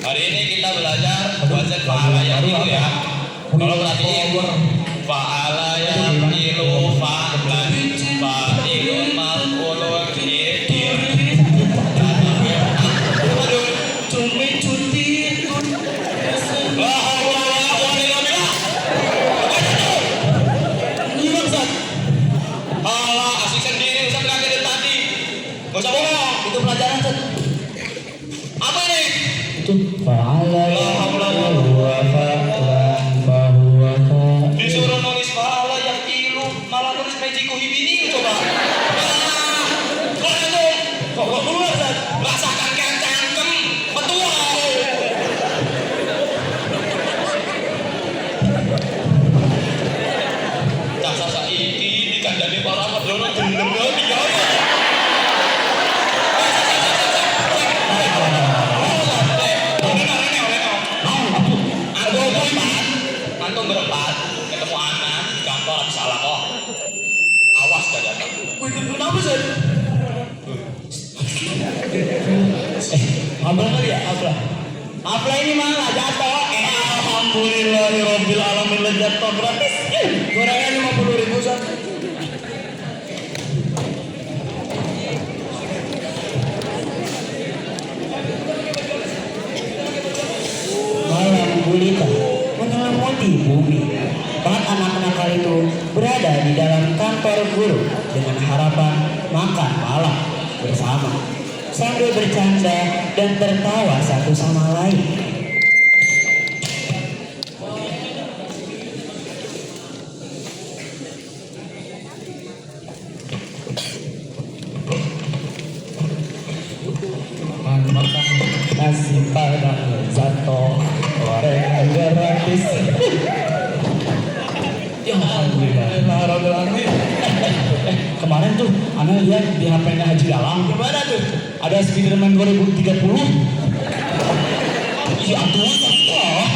Speaker 2: Hari ini kita belajar bahasa fa'ala yang itu ya. Kalau berarti fa'ala yang ilu fa'lan fa'ilun maf'ulun idir.
Speaker 3: Cumi cuti. Gimana Ustaz?
Speaker 2: Allah asik sendiri Ustaz kaget dari tadi. Gak usah bohong.
Speaker 7: Itu pelajaran Ustaz.
Speaker 2: Apa ini?
Speaker 3: Itu fa'ala wa fa'lan fahuwa fa'il.
Speaker 2: Disuruh nulis fa'ala yang ilu malah nulis mejiku hibini coba. Keluar itu. Kok keluar Ustaz? Rasakan kayak cangkem petua. Apa sih? Abla kali ya, abla. Abla ini malah jatuh. Alhamdulillahirabbil alamin jatuh gratis. Gorengan 50.000 San.
Speaker 7: Malam gulita menyelimuti bumi. Empat anak nakal itu berada di dalam kantor guru dengan harapan makan malam bersama, sambil bercanda dan tertawa satu sama lain.
Speaker 2: Makan nasi padang jatuh gorengan gratis. Ya alhamdulillah. Kemarin tuh Ana lihat di HP-nya Haji Galang. Gimana tuh? Ada Spiderman 2030. Iya tuh. Wah.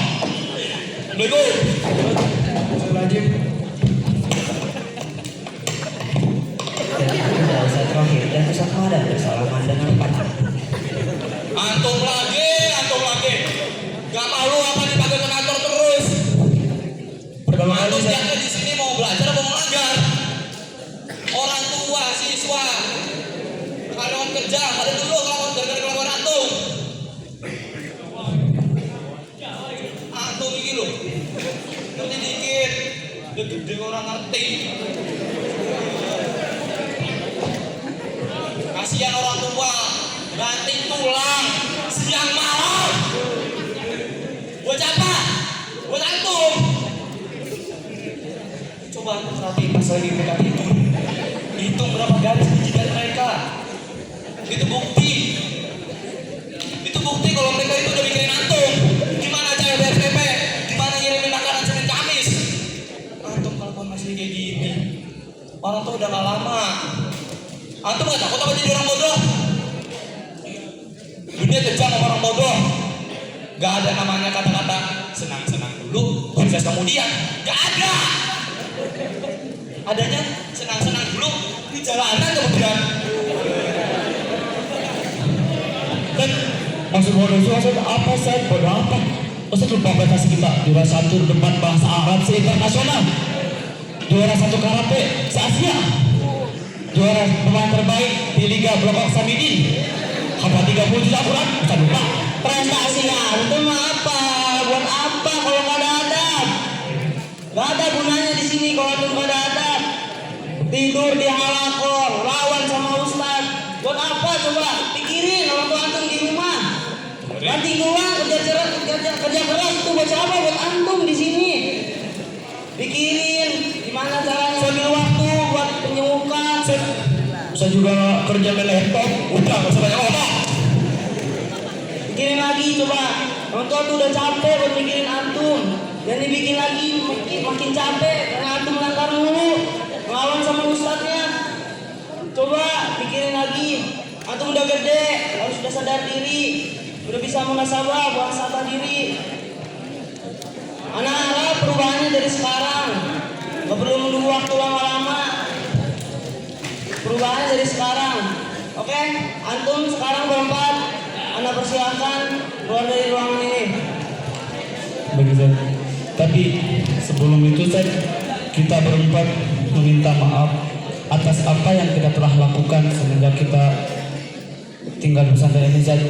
Speaker 2: Bego. Wajib.
Speaker 7: Ustaz Rohim dan Ustaz Mada bersalaman dengan Pak.
Speaker 8: Antum lagi. Gak malu apa dipanggil ke kantor terus?
Speaker 2: Pertama kali
Speaker 8: Antum
Speaker 2: saya
Speaker 8: siapnya di sini mau belajar apa mau ngajar? Orang tua, siswa, karyawan kerja, pada dulu kalau gara-gara kelakuan antum. Antum ini loh, ngerti dikit, udah gede orang ngerti. Kasihan orang tua, banting tulang siang malam. Buat apa? Buat antum. Coba antum perhatiin pas lagi mereka hitung berapa garis biji dari mereka. Itu bukti kalau mereka itu udah mikirin antum. Gimana cara BSPP? Gimana ngirimin makanan Senin Kamis? Antum kalau masih kayak gini, orang tuh udah gak lama. Antum gak takut apa jadi orang bodoh? Dunia kejam sama orang bodoh. Gak ada namanya kata-kata senang-senang dulu, sukses kemudian. Gak ada. Adanya senang-senang dulu di jalanan kemudian.
Speaker 2: kan maksud bodoh itu maksud apa Ustaz? Bodoh apa? Ustaz lupa prestasi kita juara 1 debat bahasa Arab se-internasional, juara 1 karate se-Asia, juara pemain terbaik di Liga Blok Samidin, apa 30 juta kurang? Ustaz lupa.
Speaker 7: Prestasinya antum apa? Buat apa kalau nggak ada adab? Nggak ada gunanya di sini kalau antum nggak ada adab. Tidur di halakor, lawan sama ustaz. Buat apa coba? Pikirin orang tua antum di rumah. Nanti uang kerja keras itu buat siapa? Buat antum di sini. Pikirin gimana caranya sambil waktu buat penyuka.
Speaker 2: Saya juga kerja di laptop, udah nggak usah banyak ngomong.
Speaker 7: Pikirin lagi coba. Orang tua tuh udah capek buat mikirin antum. Dan dibikin lagi makin capek karena antum melanggar mulu. Ngelawan sama ustadznya. Coba pikirin lagi. Antum udah gede, harus udah sadar diri. Udah bisa muhasabah, muhasabah diri. Anak harap perubahannya dari sekarang. Gak perlu menunggu waktu lama-lama. Perubahannya dari sekarang. Oke, antum sekarang berempat. Anda persilakan keluar dari ruangan ini.
Speaker 2: Baik Ustaz. Tapi sebelum itu Ustaz, kita berempat meminta maaf atas apa yang kita telah lakukan semenjak kita tinggal bersama ini Ustaz.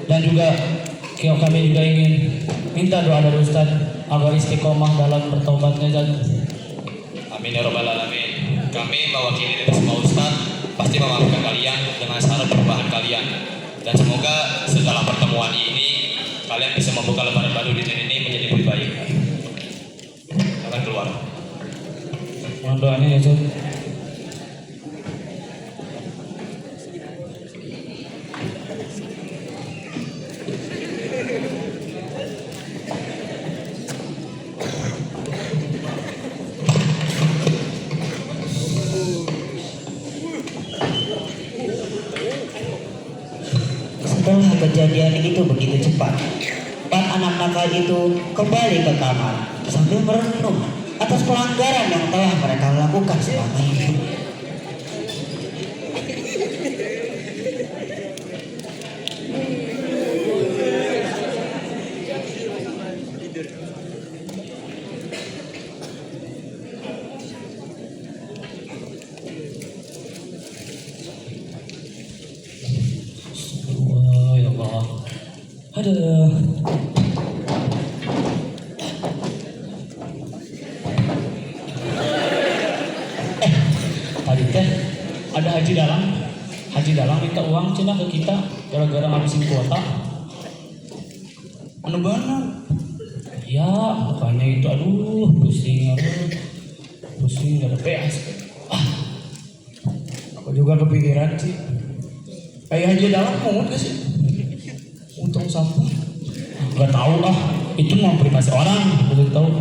Speaker 2: Dan juga kami juga ingin minta doa dari Ustaz agar istiqomah dalam bertobatnya Ustaz.
Speaker 8: Amin ya rabbal alamin. Kami mewakili dari semua ustaz pasti memaafkan kalian dengan syarat perubahan kalian. Dan semoga setelah pertemuan ini kalian bisa membuka lembaran baru di dunia ini menjadi lebih baik. Akan keluar.
Speaker 2: Mohon doanya ya Ustaz.
Speaker 7: Setelah kejadian itu begitu cepat, 4 anak nakal itu kembali ke kamar sambil merenung atas pelanggaran yang telah mereka lakukan selama ini.
Speaker 3: Aduh. Tadi teh ada Haji Dalang minta uang cina ke kita gara-gara ngabisin kuota. Anu bener. Ya, makanya itu aduh pusing gak ada PS.
Speaker 8: Aku juga kepikiran sih. Kayak Haji Dalang mau gak sih? Untung sampah.
Speaker 3: Gak tahu itu mau privasi orang, belum tahu.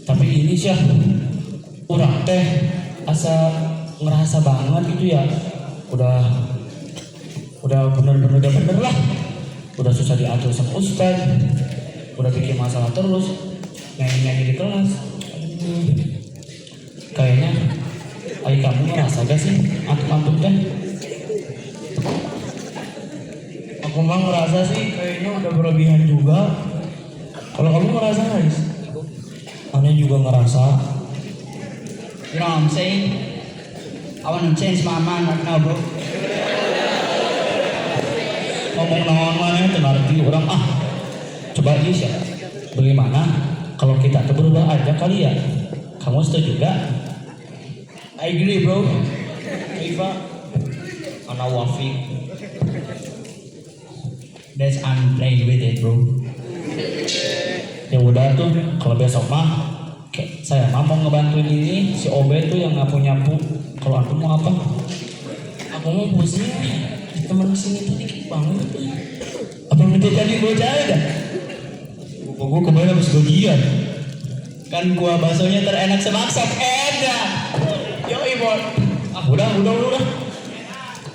Speaker 3: Tapi ini sih urang teh asa ngerasa banget gitu ya. Udah bener lah. Udah susah diatur sama ustaz. Udah bikin masalah terus. Nyanyi di kelas. Aduh. Kayaknya ayah kamu ngerasa gak sih antum teh?
Speaker 8: Aku mah ngerasa sih kayaknya udah berlebihan juga. Kalau kamu ngerasa nggak, Is?
Speaker 3: Aneh juga ngerasa.
Speaker 8: You know what I'm saying? I want to change my mind right now, bro.
Speaker 3: Ngomong naon mana tenarti orang coba Is ya. Bagaimana kalau kita tuh berubah aja kali ya? Kamu setuju gak?
Speaker 8: I agree, bro.
Speaker 3: Iva, Ana Wafik.
Speaker 8: That's I'm playing with it, bro.
Speaker 3: Ya udah tuh, kalau besok mah saya mah mau ngebantuin ini si Obe tuh yang nyapu. Kalau aku mau apa?
Speaker 8: Aku mau pusing. Teman kesini tuh dikit banget.
Speaker 3: Apa minta jadi bocah dah? Gue kemarin habis gajian.
Speaker 8: Kan kuah baksonya terenak semaksak. Yo, Ibon.
Speaker 3: Udah.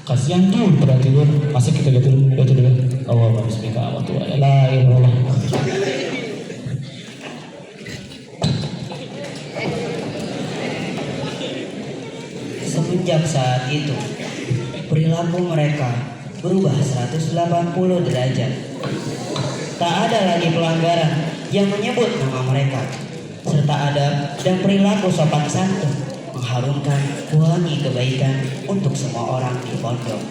Speaker 3: Kasihan tuh pada tidur. Masa kita gitu dulu. Allah bismillah wa ta'ala la ilaha illallah.
Speaker 7: Semenjak saat itu, perilaku mereka berubah 180 derajat. Tak ada lagi pelanggaran yang menyebut nama mereka, serta adab dan perilaku sopan santun mengharumkan wangi kebaikan untuk semua orang di pondok.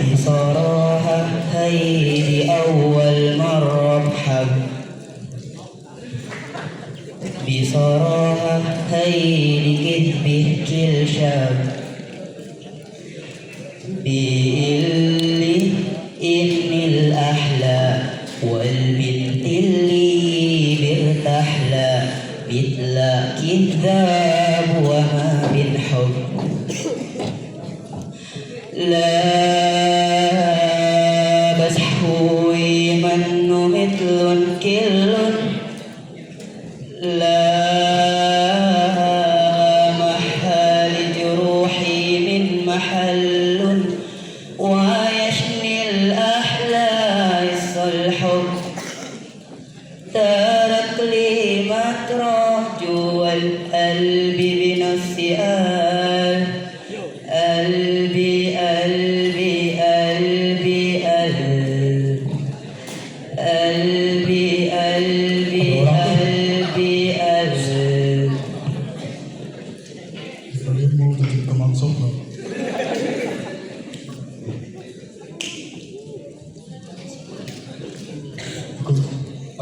Speaker 7: Bisaraha hai di awal marhab, Bisaraha hai di kidbih jilshab, Bi'illi innil ahla wal bintilli birtahla, Bitla kidhab wa ma bin hub, La bashui mannu mitlun killun, La mahali juruhi min mahallun, Wa yashnil ahla isal hub, Tarak li matrah jual albi binasi'al, Albi albi albi albi albi albi albi albi.
Speaker 8: Kalian mau tutup ke mangsong, bro?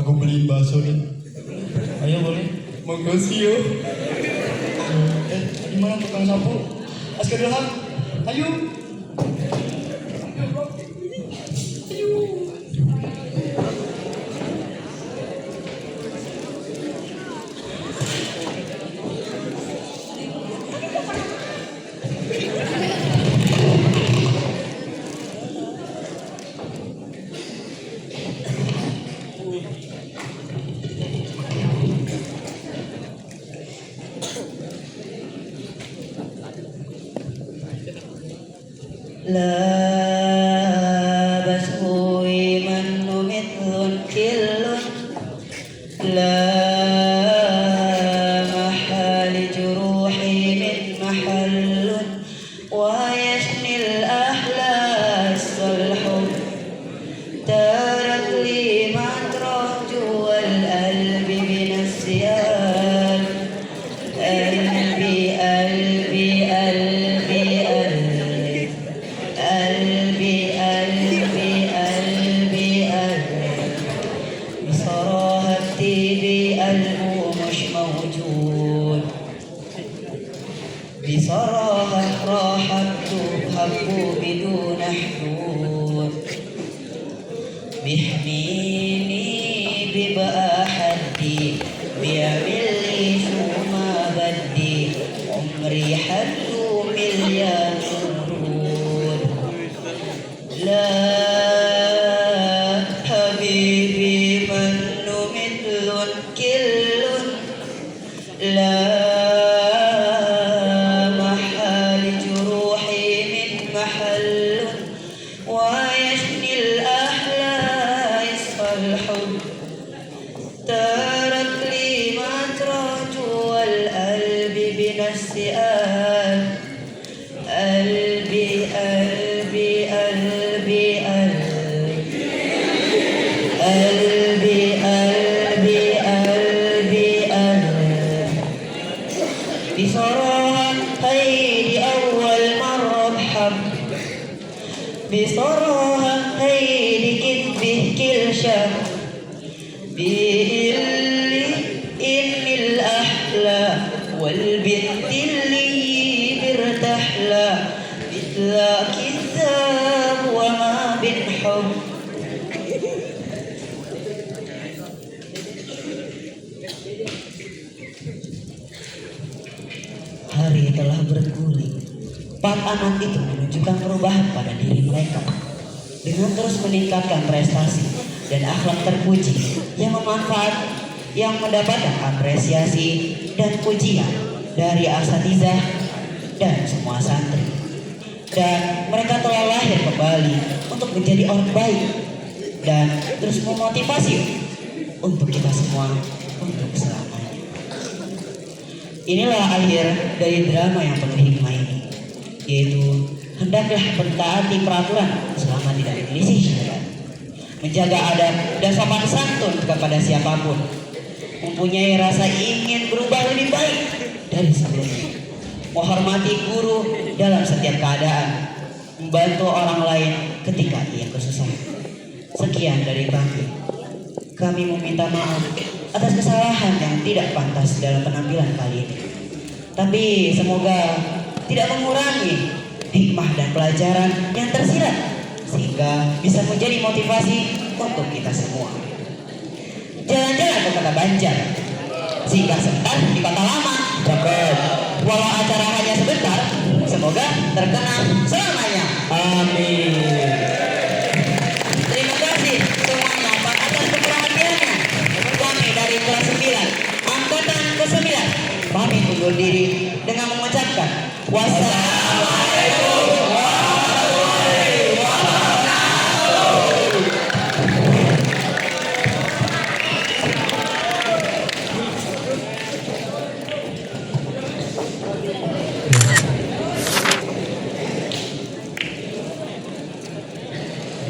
Speaker 8: Aku beliin bakso nih.
Speaker 3: Ayo boleh.
Speaker 8: Makasih yo. Gimana tukang sapu? Askar Ilham, ayo.
Speaker 7: بدون حدود بيحميني ببقى حدي بيعمل لي شو ما بدي عمري حده مليان ورود لا حبيبي منه مثل كل لا محل جروحي من محل ويشني الأحلى يصفى الحب ترك لي مترج والقلب بنفسي قلبي قلبي قلبي قلبي قلبي قلبي بصراحة هيدي أول مرة بحب بصراحة هيدي كذبة كل شب بيقلي إن الأحلى والبنت اللي برتاح لها مثلا كذاب وما بنحب Hari telah berguling. 4 anak itu menunjukkan perubahan pada diri mereka dengan terus meningkatkan prestasi dan akhlak terpuji yang mendapatkan apresiasi dan pujian dari asatizah dan semua santri. Dan mereka telah lahir kembali untuk menjadi orang baik dan terus memotivasi untuk kita semua untuk selamanya. Inilah akhir dari drama yang penuh hikmah ini, yaitu hendaklah mentaati peraturan selama tidak menyelisih syariat, menjaga adab dan sopan santun kepada siapapun, mempunyai rasa ingin berubah lebih baik dari sebelumnya, menghormati guru dalam setiap keadaan, membantu orang lain ketika ia kesusahan. Sekian dari kami. Kami meminta maaf atas kesalahan yang tidak pantas dalam penampilan kali ini. Tapi semoga tidak mengurangi hikmah dan pelajaran yang tersirat, sehingga bisa menjadi motivasi untuk kita semua. Jalan-jalan ke kota Banjar, singgah sebentar di kota lama. Walau acara hanya sebentar, semoga terkenang selamanya. Amin. Terima kasih semuanya atas keperhatiannya. Kami dari kelas 9, angkatan ke-9, kami undur diri dengan mengucapkan wassalamualaikum warahmatullahi wabarakatuh.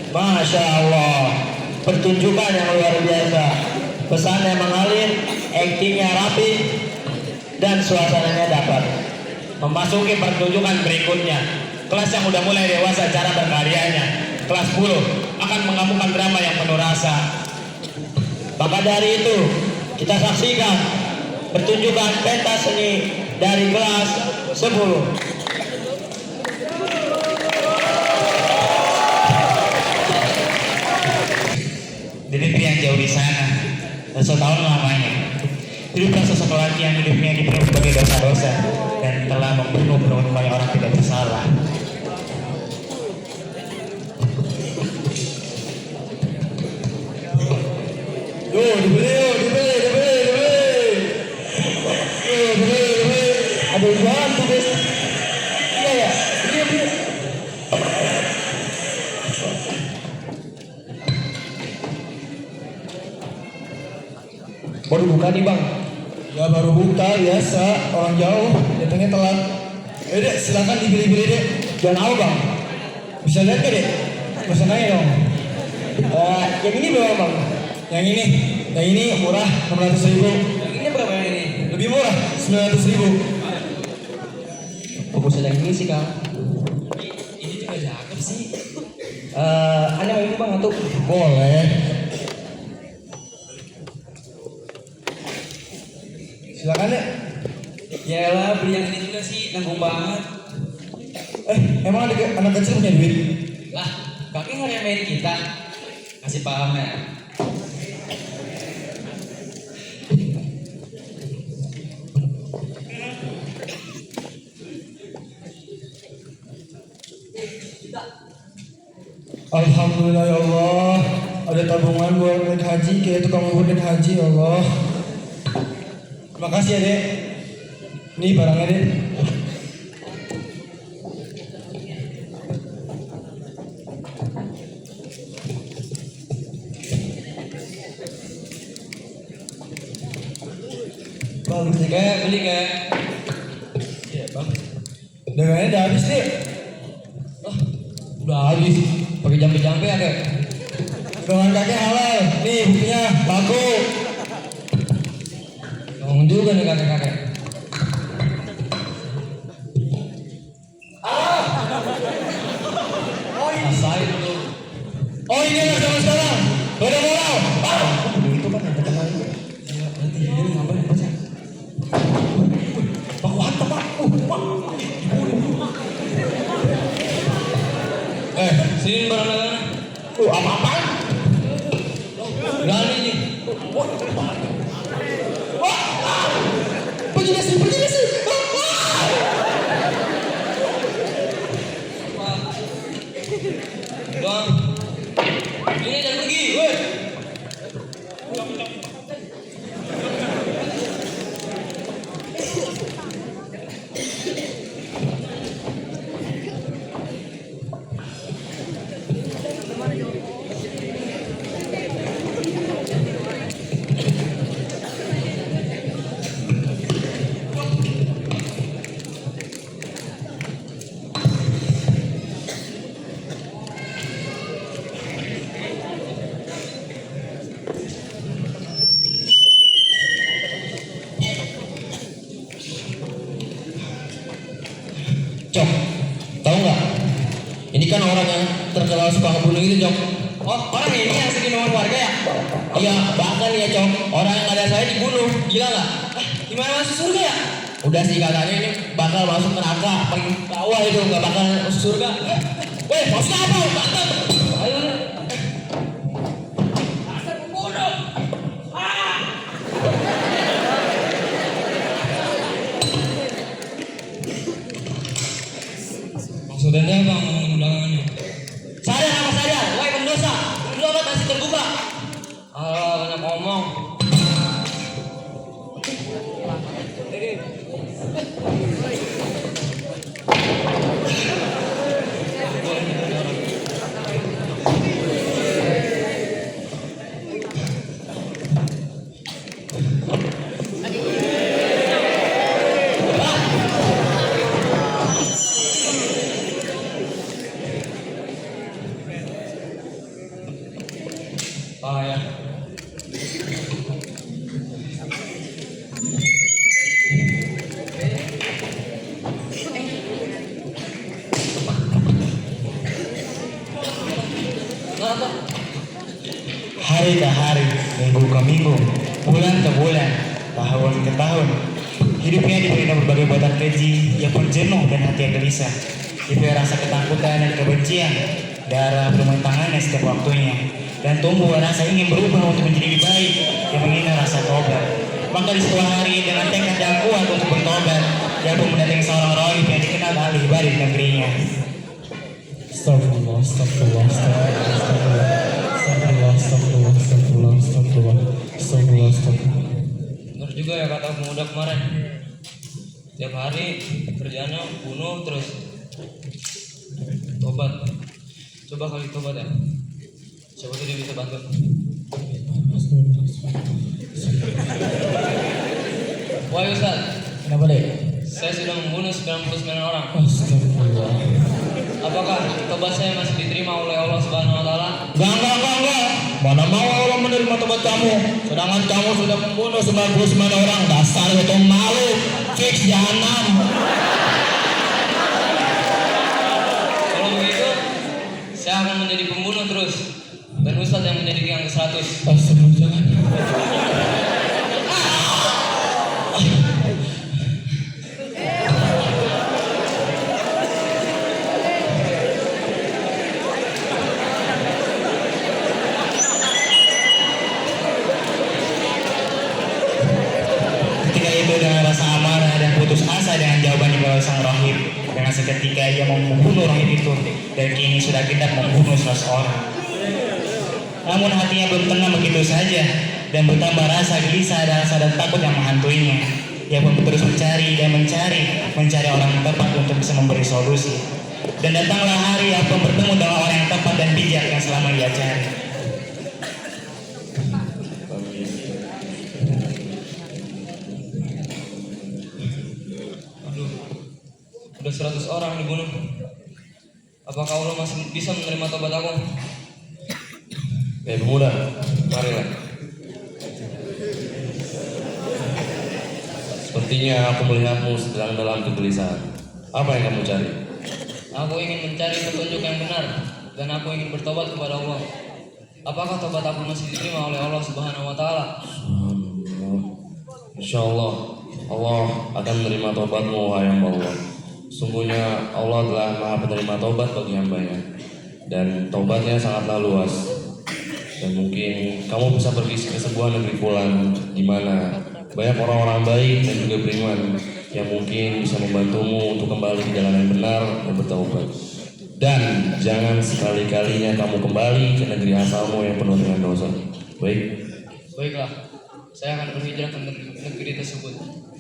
Speaker 2: Masya Allah, pertunjukan yang luar biasa, pesannya mengalir, aktingnya rapi, dan suasananya dapat. Memasuki pertunjukan berikutnya, kelas yang udah mulai dewasa cara berkaryanya, kelas 10 akan menggabungkan drama yang penuh rasa. Maka dari itu, kita saksikan pertunjukan pentas seni dari kelas 10.
Speaker 1: Di negeri yang jauh di sana, dan setahun lamanya, hiduplah sosok lelaki yang hidupnya dipenuhi sebagai dosa-dosa dan telah membunuh banyak orang tidak bersalah.
Speaker 2: Aduh, jangan tuh guys. Iya ya, beli. Baru buka nih bang? Ya baru buka, biasa orang jauh datangnya telat. Dek, silakan dipilih-pilih dek. Jangan apa bang? Bisa lihat gak dek? Pesan aja dong. Yang ini berapa bang? Yang ini murah 600.000. Yang ini berapa yang ini? Lebih murah 900.000. Fokus yang ini sih kang. Ini juga cakep sih. Anda mau ini bang atau? Boleh. Silakan deh. Ya lah, beli yang ini juga sih, nanggung banget.
Speaker 8: Emang anak kecil punya duit?
Speaker 5: Lah, kakek ngeremehin kita. Kasih paham ya.
Speaker 8: Alhamdulillah ya Allah, ada tabungan buat naik haji, kayak tukang bubur naik haji ya Allah. Makasih ya dek. Nih barangnya dek. Bang, kayak beli kayak. Iya bang. Dagangannya udah habis nih. Udah habis. Pakai jampe-jampe ya kek. Dagangan kakek halal. Nih buktinya laku. Ngomong juga nih kakek-kakek. Rasain tuh. Oh ini lah sama sekarang. Beda moral. Itu kan yang terkenal itu. Nanti ini ngapain baca? Pak Wata pak.
Speaker 5: Sini barang dagangan.
Speaker 8: Apa-apaan?
Speaker 5: Berani nih.
Speaker 8: Pergi nasi.
Speaker 5: Bang. Ini jangan pergi. Woi.
Speaker 8: Cok, tahu nggak? Ini kan orang yang terkenal suka ngebunuh itu, Cok.
Speaker 5: Oh, orang ini yang sering nolong warga ya?
Speaker 8: Iya, bahkan ya, Cok. Orang yang ada saya dibunuh, gila nggak?
Speaker 5: Gimana masuk surga ya?
Speaker 8: Udah sih katanya ini bakal masuk neraka paling bawah itu, nggak bakal masuk surga. Weh, maksudnya apa? Mantap.
Speaker 5: Ayo.
Speaker 8: Maksudnya apa ngomongin undangannya?
Speaker 5: Sadar apa sadar? Wahai pendosa, doa masih terbuka. Banyak ngomong.
Speaker 8: Ya. Hari ke hari, minggu ke minggu, bulan ke bulan, tahun ke tahun, hidupnya diberi berbagai buatan keji yang pun jenuh dan hati yang gelisah. Diberi rasa ketakutan dan kebencian, darah bermain tangannya setiap waktunya, dan tumbuh rasa ingin berubah untuk menjadi lebih baik yang menghina rasa tobat. Maka di sebuah hari dengan tekad yang kuat untuk bertobat, dia pun mendatangi seorang rohib yang dikenal ahli ibadah di negerinya. Astagfirullah, astagfirullah, astagfirullah, astagfirullah, astagfirullah, astagfirullah, astagfirullah, astagfirullah, astagfirullah.
Speaker 5: Benar juga ya kata pemuda kemarin. Tiap hari kerjanya bunuh terus. Tobat. Coba kali tobat ya. Siapa tuh dia bisa bantu. Wahai Ustaz,
Speaker 8: Kenapa deh?
Speaker 5: saya sudah membunuh 99 orang.
Speaker 8: Astagfirullah.
Speaker 5: Apakah tobat saya masih diterima oleh Allah Subhanahu wa taala?
Speaker 8: Enggak. Mana mau Allah menerima tobat kamu? Sedangkan kamu sudah membunuh 99 orang. Dasar itu malu. Fix jahanam.
Speaker 5: Kalau begitu, saya akan menjadi pembunuh terus. Dan Ustaz yang menjadi yang ke-100.
Speaker 8: Astagfirullah, jangan.
Speaker 9: putus asa dengan jawaban dari sang rahib. Dengan seketika ia membunuh rahib itu dan kini sudah genap membunuh 100 orang. Namun hatinya belum tenang begitu saja dan bertambah rasa gelisah dan rasa dan takut yang menghantuinya. Ia pun terus mencari orang yang tepat untuk bisa memberi solusi. Dan datanglah hari ia pun bertemu dengan orang yang tepat dan bijak yang selama ia cari.
Speaker 5: Udah 100 orang dibunuh. Apakah Allah masih bisa menerima tobat aku?
Speaker 10: Pemuda, marilah. Sepertinya aku melihatmu sedang dalam kegelisahan. Apa yang kamu cari?
Speaker 5: Aku ingin mencari petunjuk yang benar dan aku ingin bertobat kepada Allah. Apakah tobat aku masih diterima oleh Allah Subhanahu wa taala?
Speaker 10: Insyaallah Allah akan menerima tobatmu, wahai hamba Allah. Sungguhnya Allah adalah Maha penerima tobat bagi hambanya, dan tobatnya sangatlah luas. Dan mungkin kamu bisa pergi ke sebuah negeri pulang di mana banyak orang-orang baik dan juga beriman yang mungkin bisa membantumu untuk kembali ke jalan yang benar dan bertaubat. Dan jangan sekali-kalinya kamu kembali ke negeri asalmu yang penuh dengan dosa.
Speaker 5: Baiklah, saya akan berhijrah ke negeri tersebut.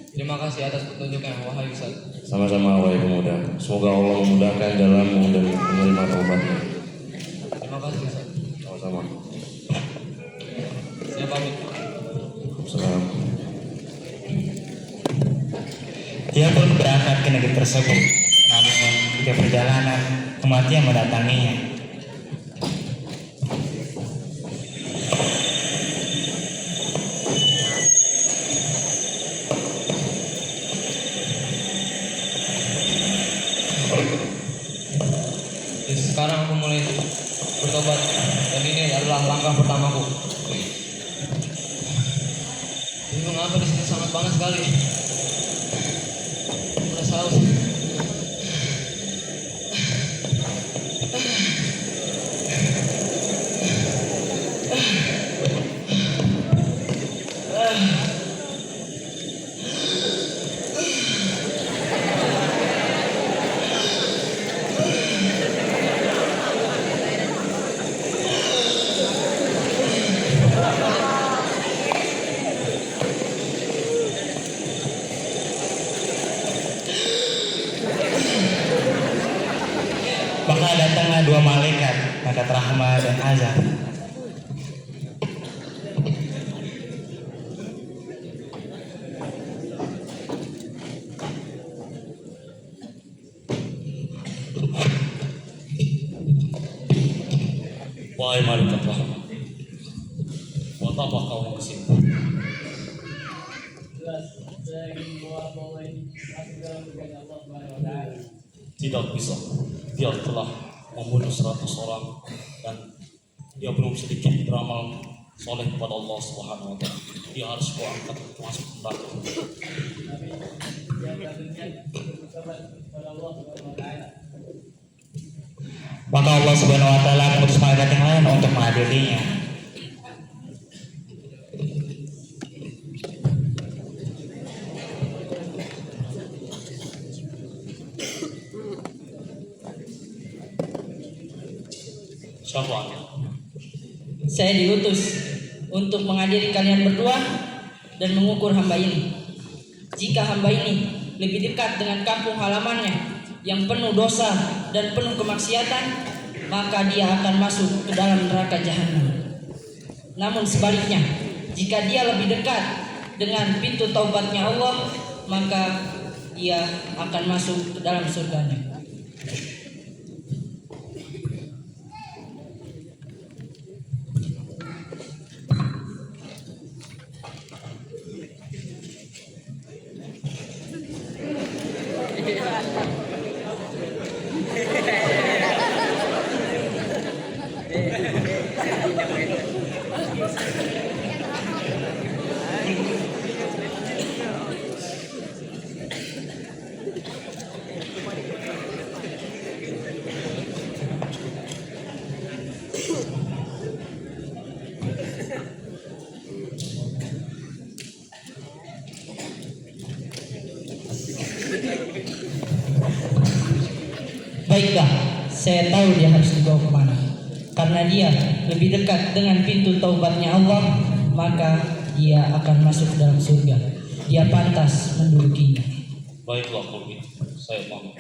Speaker 5: Terima kasih atas petunjuknya, wahai Ustaz.
Speaker 10: Sama-sama, wahai pemuda. Semoga Allah memudahkan jalanmu dan menerima taubatnya.
Speaker 5: Terima kasih, Ustaz.
Speaker 10: Sama-sama.
Speaker 5: Saya pamit.
Speaker 10: Salam.
Speaker 9: Dia pun berangkat ke negeri tersebut. Namun ketika perjalanan kematian mendatanginya.
Speaker 5: Sekarang aku mulai bertobat dan ini adalah langkah pertamaku. Ini mengapa di sini sangat panas sekali? Merasa haus.
Speaker 9: Maka datanglah 2 malaikat, malaikat rahmat dan azab.
Speaker 3: Wahai malaikat rahmat, buat apa kau ke sini? Tidak bisa. Dia telah membunuh 100 orang dan dia belum sedikit beramal soleh kepada Allah Subhanahu wa taala. Dia harus kuangkat masuk neraka.
Speaker 9: Maka Allah Subhanahu wa taala mengutus malaikat yang lain untuk mengadilinya.
Speaker 3: Siapa Anda?
Speaker 7: Saya diutus untuk mengadili kalian berdua dan mengukur hamba ini. Jika hamba ini lebih dekat dengan kampung halamannya yang penuh dosa dan penuh kemaksiatan, maka dia akan masuk ke dalam neraka jahanam. Namun sebaliknya, jika dia lebih dekat dengan pintu taubatnya Allah, maka dia akan masuk ke dalam surganya.
Speaker 5: saya tahu dia harus dibawa kemana. Karena dia lebih dekat dengan pintu taubatnya Allah, maka dia akan masuk ke dalam surga. Dia pantas mendudukinya.
Speaker 3: Baiklah kalau gitu, saya paham.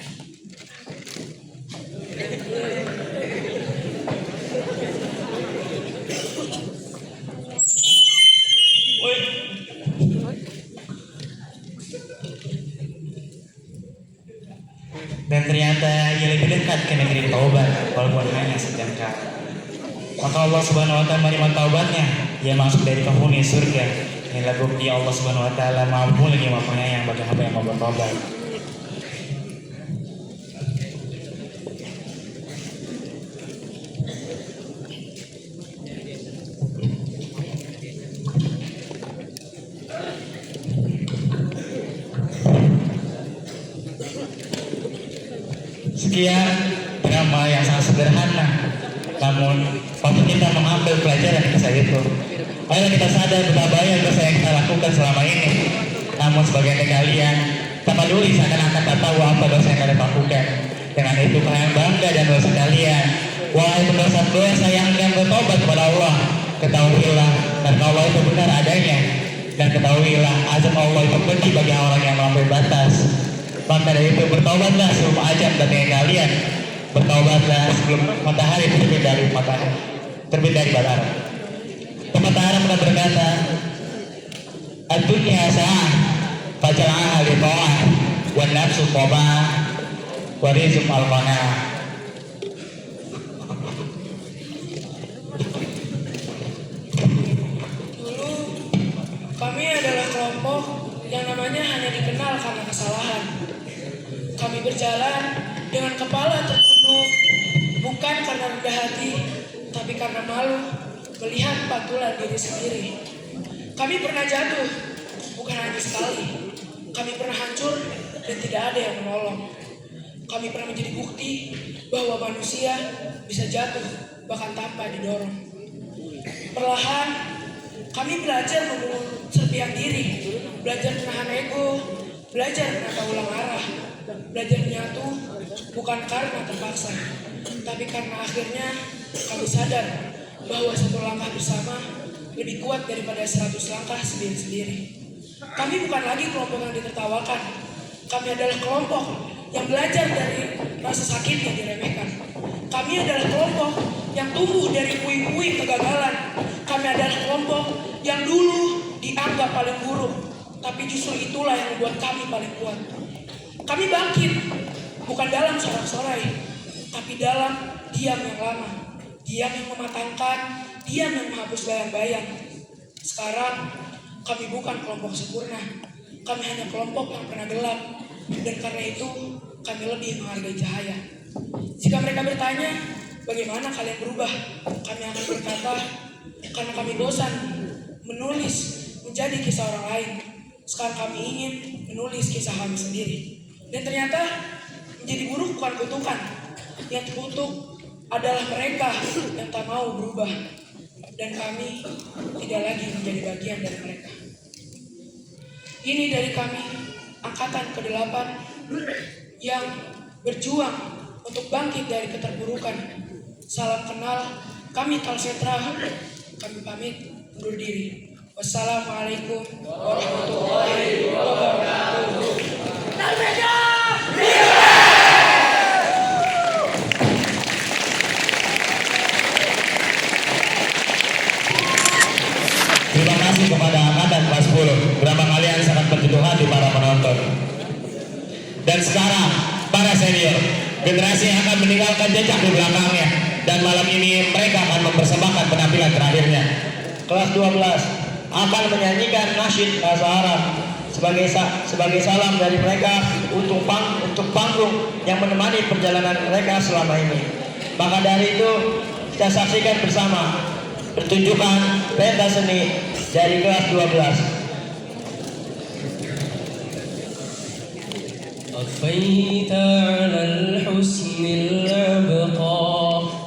Speaker 9: Dan ternyata ia lebih dekat ke negeri taubat walaupun hanya sejengkal. Maka Allah Subhanahu wa taala menerima taubatnya, ia masuk dari penghuni surga. Inilah bukti Allah Subhanahu wa taala mampu lagi Maha Penyayang bagi hamba yang mau bertobat. Sekian drama yang sangat sederhana, namun patut kita mengambil pelajaran dari kisah itu. Ayo kita sadar betapa banyak dosa yang kita lakukan selama ini. Namun sebagian dari kalian tak peduli seakan-akan tak tahu apa dosa yang kalian lakukan. Dengan itu kalian bangga dan dosa kalian. Wahai pendosa-pendosa yang ingin bertobat kepada Allah, ketahuilah karena Allah itu benar adanya, dan ketahuilah azab Allah itu pedih bagi orang yang melampaui batas. Maka dari itu bertobatlah sebelum ajab datangnya kalian. Bertobatlah sebelum matahari terbit dari barat. Pepatah pernah berkata, "Ad-dunya sa'ah, faj'alha li ta'ah, wan nafsu tabah, wa rizqu al-qana'ah."
Speaker 11: Dulu kami adalah kelompok yang namanya hanya dikenal karena kesalahan. Kami berjalan dengan kepala tertunduk, bukan karena rendah hati, tapi karena malu melihat pantulan diri sendiri. Kami pernah jatuh, bukan hanya sekali. Kami pernah hancur dan tidak ada yang menolong. Kami pernah menjadi bukti bahwa manusia bisa jatuh bahkan tanpa didorong. Perlahan, kami belajar membangun serpihan diri, belajar menahan ego, belajar menata ulang arah, belajar menyatu bukan karena terpaksa, tapi karena akhirnya kami sadar bahwa satu langkah bersama lebih kuat daripada 100 langkah sendiri-sendiri. Kami bukan lagi kelompok yang ditertawakan. Kami adalah kelompok yang belajar dari rasa sakit yang diremehkan. Kami adalah kelompok yang tumbuh dari puing-puing kegagalan. Kami adalah kelompok yang dulu dianggap paling buruk, tapi justru itulah yang membuat kami paling kuat. Kami bangkit, bukan dalam sorak-sorai, tapi dalam diam yang lama. Diam yang mematangkan, diam yang menghapus bayang-bayang. Sekarang, kami bukan kelompok sempurna. Kami hanya kelompok yang pernah gelap. Dan karena itu, kami lebih menghargai cahaya. Jika mereka bertanya, bagaimana kalian berubah? Kami akan berkata, karena kami bosan menulis menjadi kisah orang lain. Sekarang kami ingin menulis kisah kami sendiri. Dan ternyata, menjadi buruk bukan kutukan. Yang terkutuk adalah mereka yang tak mau berubah, dan kami tidak lagi menjadi bagian dari mereka. Ini dari kami, angkatan ke-8 yang berjuang untuk bangkit dari keterpurukan. Salam kenal, kami Kalsetra. Kami pamit undur diri. Wassalamualaikum warahmatullahi wabarakatuh.
Speaker 1: Terima kasih kepada angkatan kelas 10. Drama kalian sangat menyentuh hati para penonton. Dan sekarang para senior, generasi yang akan meninggalkan jejak di belakangnya. Dan malam ini mereka akan mempersembahkan penampilan terakhirnya.
Speaker 2: Kelas 12 akan menyanyikan nasyid bahasa Arab sebagai salam dari mereka untuk panggung yang menemani perjalanan mereka selama ini. Maka dari itu kita saksikan bersama pertunjukan pentas seni dari kelas 12.
Speaker 5: أطفيت على الحسن الأبقى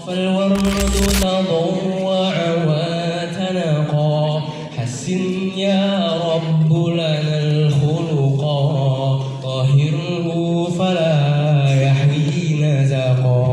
Speaker 5: فالورد تضوع وتنقى حسن يا رب لنا الخلقا طهره فلا يحوي نزقا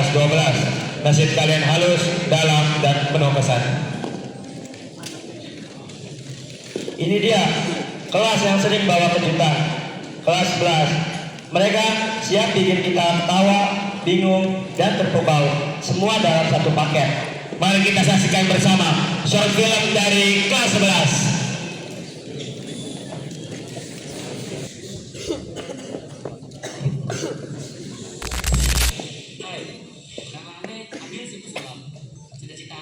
Speaker 1: kelas 12. Nasib kalian halus, dalam, dan penuh kesan.
Speaker 2: Ini dia kelas yang sering bawa kejutan, kelas 11. Mereka siap bikin kita ketawa, bingung, dan terpukau, semua dalam satu paket.
Speaker 1: Mari kita saksikan bersama short film dari kelas 11.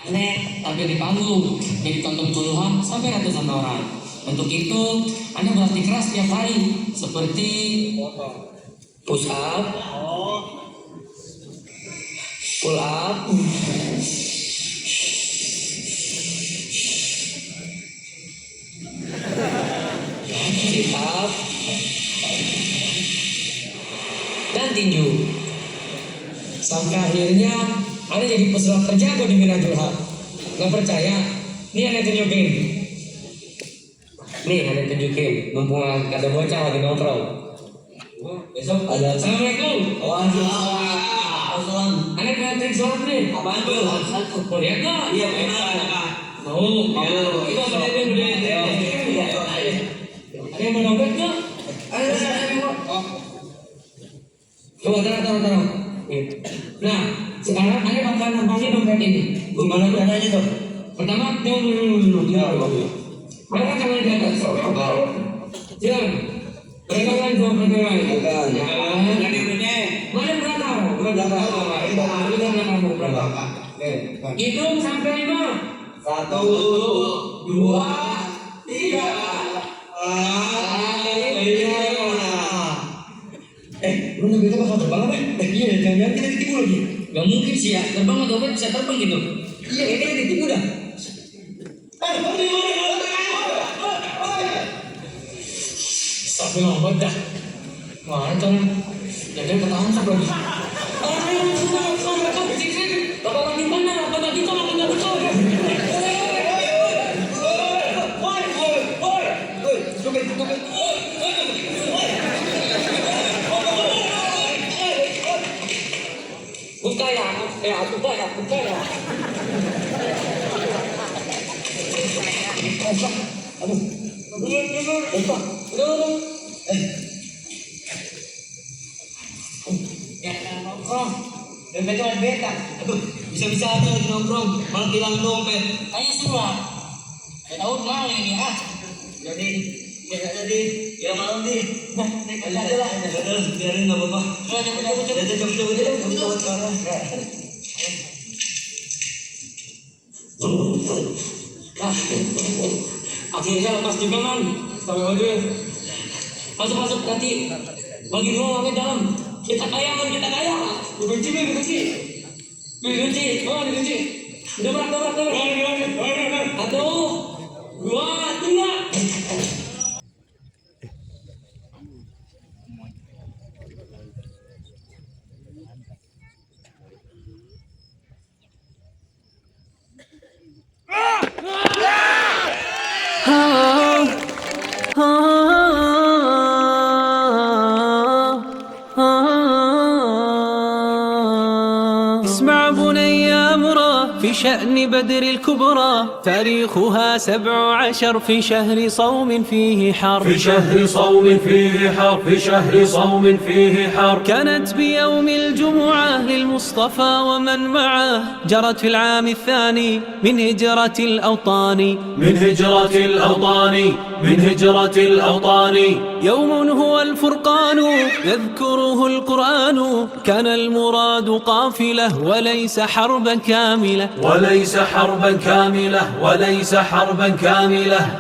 Speaker 12: Aneh tampil di panggung, jadi tonton puluhan sampai ratusan orang. Untuk itu, Anda berlatih keras setiap hari, seperti push up, pull up, sit up, dan tinju. Sampai akhirnya Anda jadi pesulap terjago di Minajulha. Nggak percaya? Nih Anda tunjukin. Nih Anda tunjukin. Mumpung ada bocah lagi nongkrong. Besok ada Assalamualaikum. Waalaikumsalam. Anda punya trik sholat nih? Apaan tuh? Mau lihat nggak? Iya benar. Mau? Itu apa dia? Ada yang mau dompet nggak? Ada. Coba taruh. Nah, sekarang Anda bakal nampaknya dompet ini. Gimana caranya tuh? Pertama, dulu. Mereka tangan di atas. Silakan. Pegangan dua pegangan. Mana belakang? Belakang. Hitung sampai 5. 1, 2, 3. Lu nyebutnya bakal terbang apa? Iya, jangan-jangan kita ditipu lagi. Gak mungkin sih ya, terbang atau apa bisa terbang gitu. Iya, kita ditipu dah. Sampai ngomong dah. Mana jangan ketangkap lagi. Bapak lagi mana? Bapak kita makan gak betul. Buka ya. Aduh. Nongkrong. Dompetnya ada beta. Aduh, bisa-bisa aja lagi nongkrong, malah hilang dompet. Tanya semua. Gak tahu kemana ini Jadi, ya malam nih. Naik aja lah. Biarin nggak apa-apa. Akhirnya lepas juga man. Sampai aja. Masuk nanti. Bagi dua ke dalam. Kita kaya. Dikunci. Dobrak. 1, 2, 3.
Speaker 13: اسمع بني أمره في شأن بدر الكبرى تاريخها 17 في شهر صوم فيه حر كانت بيوم الجمعة للمصطفى ومن معه جرت في العام الثاني من هجرة الأوطان يوم هو الفرقان يذكره القرآن كان المراد قافلة وليس حربا كاملة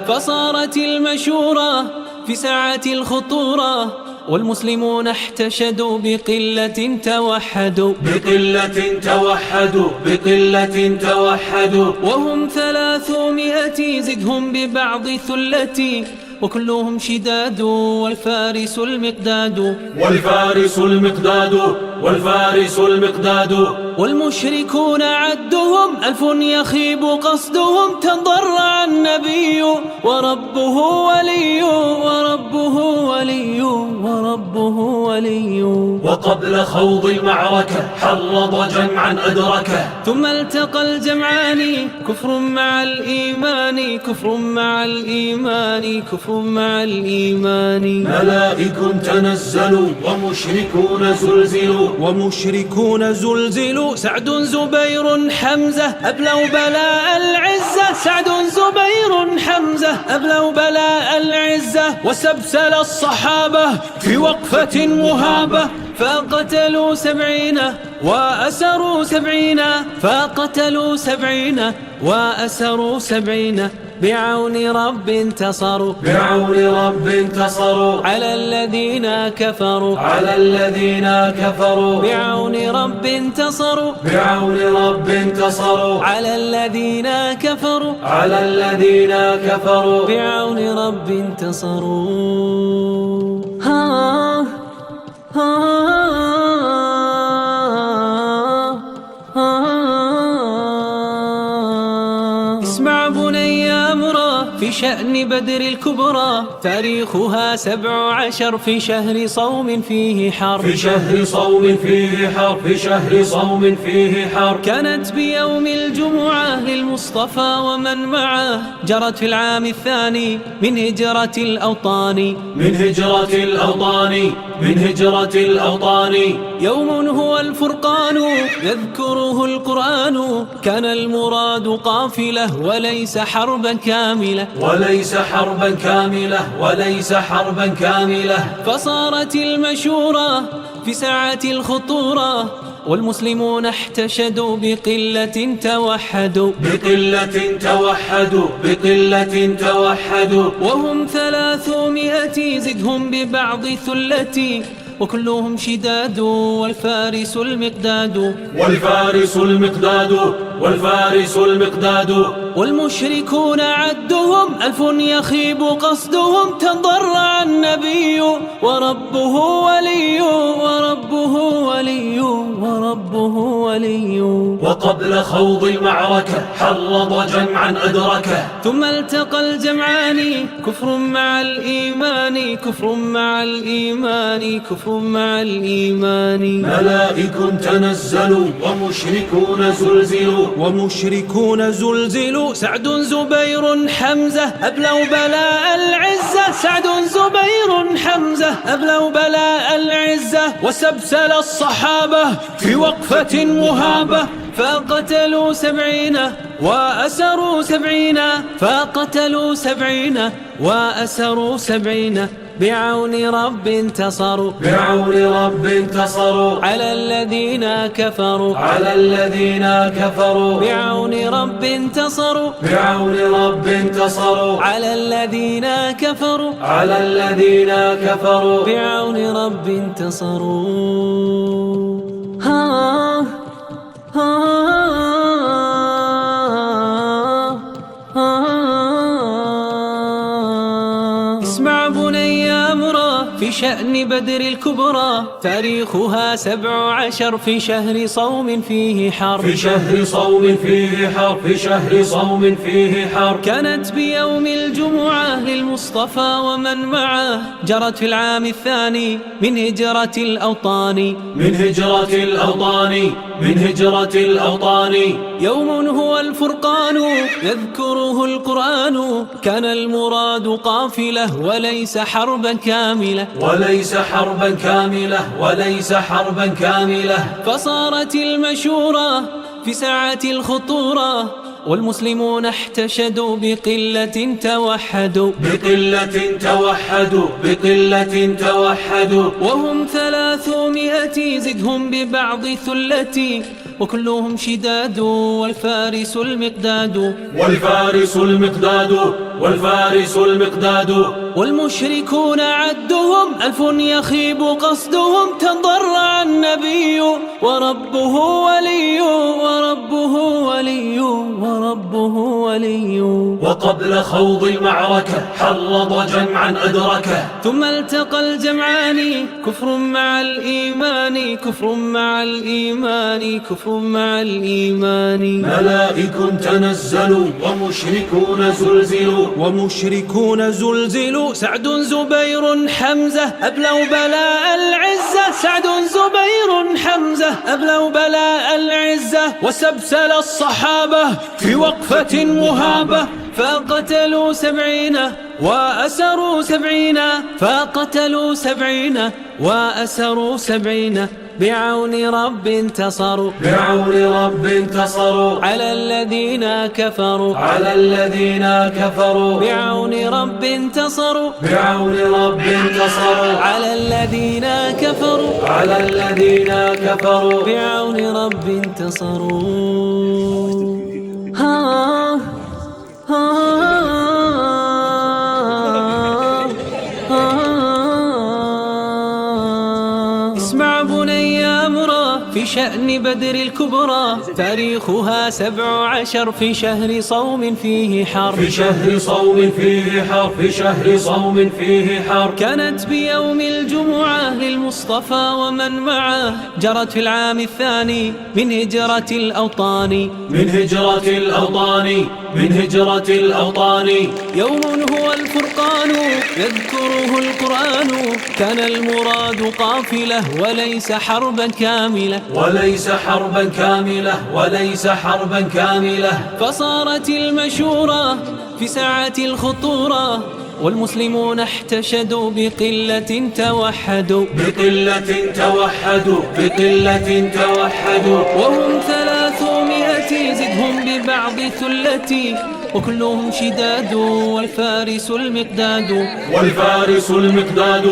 Speaker 13: فصارت المشورة في ساعة الخطورة والمسلمون احتشدوا بقلة توحدوا وهم 300 زدهم ببعض ثلة وكلهم شداد والفارس المقداد والمشركون عدهم 1000 يخيب قصدهم تضرع النبي وربه ولي وربه ولي.
Speaker 14: وقبل خوض المعركة حرض جمعا أدركه.
Speaker 13: ثم التقى الجمعان كفر مع الإيمان، كفر مع الإيمان، كفر مع الإيمان.
Speaker 14: ملائك تنزلوا ومشركون زلزلوا،
Speaker 13: ومشركون زلزلوا. سعد زبير حمزة أبلوا بلاء العزة، سعد زبير حمزة أبلوا بلاء العزة. وسبسل الصحابة في وقفة مهابة، فقتلوا 70 وأسروا 70، فقتلوا 70 وأسروا 70. بعون رب انتصروا،
Speaker 14: بعون رب انتصروا
Speaker 13: على الذين كفروا،
Speaker 14: على الذين كفروا.
Speaker 13: بعون رب انتصروا،
Speaker 14: بعون رب انتصروا
Speaker 13: على الذين كفروا،
Speaker 14: على الذين كفروا.
Speaker 13: بعون رب انتصروا. ها ها اسمع بني أمرا في شأن بدر الكبرى، تاريخها 17 في شهر صوم فيه حر،
Speaker 14: في شهر صوم فيه حر، في شهر صوم فيه حر.
Speaker 13: كانت بيوم الجمعة للمصطفى ومن معه، جرت في العام الثاني من هجرة الأوطان،
Speaker 14: من هجرة الأوطان، من هجرة الأوطان.
Speaker 13: يوم هو الفرقان يذكره القرآن، كان المراد قافلة وليس حربا كاملة،
Speaker 14: وليس حربا كاملة، وليس حربا كاملة.
Speaker 13: فصارت المشورة في ساعة الخطورة، والمسلمون احتشدوا بقلة توحدوا،
Speaker 14: بقلة توحدوا، بقلة توحدوا.
Speaker 13: وهم 300 زدهم ببعض ثلة، وكلهم شداد والفارس المقداد،
Speaker 14: والفارس المقداد، والفارس المقداد.
Speaker 13: والمشركون عدهم 1000 يخيب قصدهم، تضرع النبي وربه ولي، وربه ولي، وربه ولي.
Speaker 14: وقبل خوض المعركة حرض جمعا أدركه.
Speaker 13: ثم التقى الجمعان كفر مع الإيمان، كفر مع الإيمان، كفر مع الإيمان.
Speaker 14: ملائك تنزلوا ومشركون زلزلوا،
Speaker 13: ومشركون زلزلوا. سعد زبير حمزة أبلوا بلاء العزة، سعد زبير حمزة أبلوا بلاء العزة. وسبسل الصحابة في وقفة مهابة، فقتلوا 70 وأسروا 70، فقتلوا 70 وأسروا 70. بعون رب انتصروا،
Speaker 14: بعون رب انتصروا
Speaker 13: على الذين كفروا،
Speaker 14: على الذين كفروا.
Speaker 13: بعون رب انتصروا،
Speaker 14: بعون رب انتصروا
Speaker 13: على الذين كفروا،
Speaker 14: على الذين كفروا.
Speaker 13: بعون رب انتصروا. ها ها اسمع بني أمرا في شأن بدر الكبرى، تاريخها 17 في شهر صوم فيه حر،
Speaker 14: في شهر صوم فيه حر، في شهر صوم فيه حر.
Speaker 13: كانت بيوم الجمعة للمصطفى ومن معه، جرت في العام الثاني من هجرة الأوطان،
Speaker 14: من هجرة الأوطان، من هجرة الأوطان.
Speaker 13: يوم هو الفرقان يذكره القرآن، كان المراد قافلة وليس حربا كاملة،
Speaker 14: وليس حربا كاملة، وليس حربا كاملة.
Speaker 13: فصارت المشورة في ساعة الخطورة، والمسلمون احتشدوا بقلة توحدوا،
Speaker 14: بقلة توحدوا، بقلة توحدوا.
Speaker 13: وهم 300 زدهم ببعض ثلة، وكلهم شداد والفارس المقداد،
Speaker 14: والفارس المقداد، والفارس المقداد.
Speaker 13: والمشركون عدهم 1000 يخيب قصدهم، تضرع النبي وربه ولي، وربه ولي، وربه ولي.
Speaker 14: وقبل خوض المعركة حرض جمعا أدركه.
Speaker 13: ثم التقى الجمعان كفر مع الإيمان، كفر مع الإيمان، كفر مع الإيمان.
Speaker 14: ملائك تنزلوا ومشركون زلزلوا،
Speaker 13: ومشركون زلزلوا. سعد زبير حمزة أبلوا بلاء العزة. سعد زبير حمزة أبلوا بلاء العزة. وسبسل الصحابة في وقفة مهابة. فقتلوا 70 وأسروا 70. فقتلوا 70 وأسروا 70. بعون رب انتصروا. بعون رب انتصروا على الذين كفروا. على الذين كفروا. بعون رب انتصروا. بعون رب انتصروا على الذين كفروا. على الذين كفروا. بعون رب انتصروا. اسمع بني أمرا في شأن بدر الكبرى. تاريخها 17 في شهر صوم فيه حر. في شهر صوم فيه حر. في شهر صوم فيه حر. كانت بيوم الجمعة للمصطفى ومن معه. جرت في العام الثاني من هجرة الأوطان. من هجرة الأوطان. من هجرة الأوطان. يوم هو الفرقان يذكره القرآن. كان المراد قافلة وليس حربا كاملة. وليس حربا كاملة. وليس حربا كاملة. فصارت المشورة في ساعة الخطورة. والمسلمون احتشدوا بقلة توحدوا. بقلة توحدوا. بقلة توحدوا. وهم 300 زدهم ببعض ثلتي. وكلهم شداد والفارس المقداد. والفارس المقداد.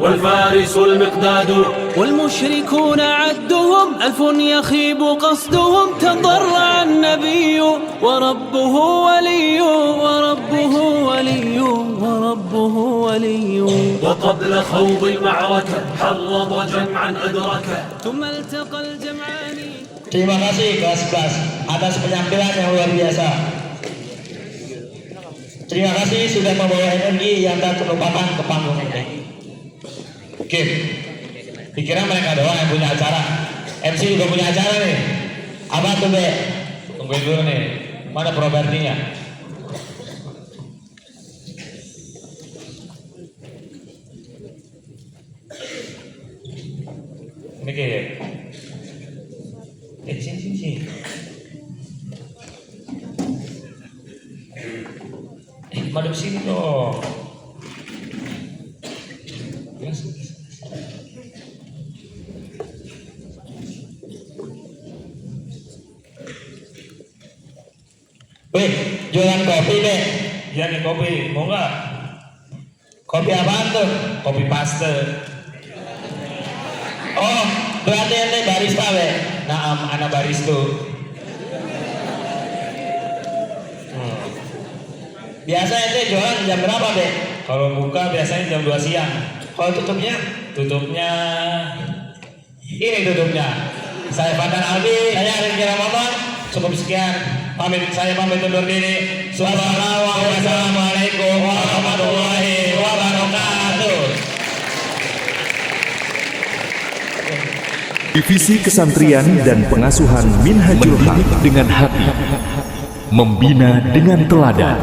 Speaker 13: والفارس المقداد. والمشركون عدهم 1000 يخيب قصدهم. تضرع النبي وربه ولي. وربه ولي. وربه ولي. وقبل خوض المعركة حرض جمعا أدركه. ثم التقى الجمعان.
Speaker 2: Terima kasih kelas 11 atas penampilan yang luar biasa. Terima kasih sudah membawa energi yang tak terlupakan ke panggung ini.
Speaker 1: Kim, pikiran mereka doang yang punya acara. MC juga punya acara nih. Apa tuh, Be? Tungguin dulu nih. Mana propertinya? Ini kayak sini. Madep sini dong.
Speaker 2: Wih, jualan kopi deh.
Speaker 1: Iya nih kopi, mau nggak?
Speaker 2: Kopi apaan tuh?
Speaker 1: Kopi paste.
Speaker 2: Oh, berarti ente barista be.
Speaker 1: Naam, anak baristo.
Speaker 2: Biasa ente jualan jam berapa be?
Speaker 1: Kalau buka biasanya jam 2 siang.
Speaker 2: Kalau tutupnya?
Speaker 1: Tutupnya ini tutupnya. Saya Fatan Albi, saya Arif Ramadan. Cukup sekian. Saya pamit undur diri. Wassalamualaikum warahmatullahi wabarakatuh.
Speaker 15: Divisi Kesantrian dan Pengasuhan Minhajul Haq dengan hati, membina dengan teladan.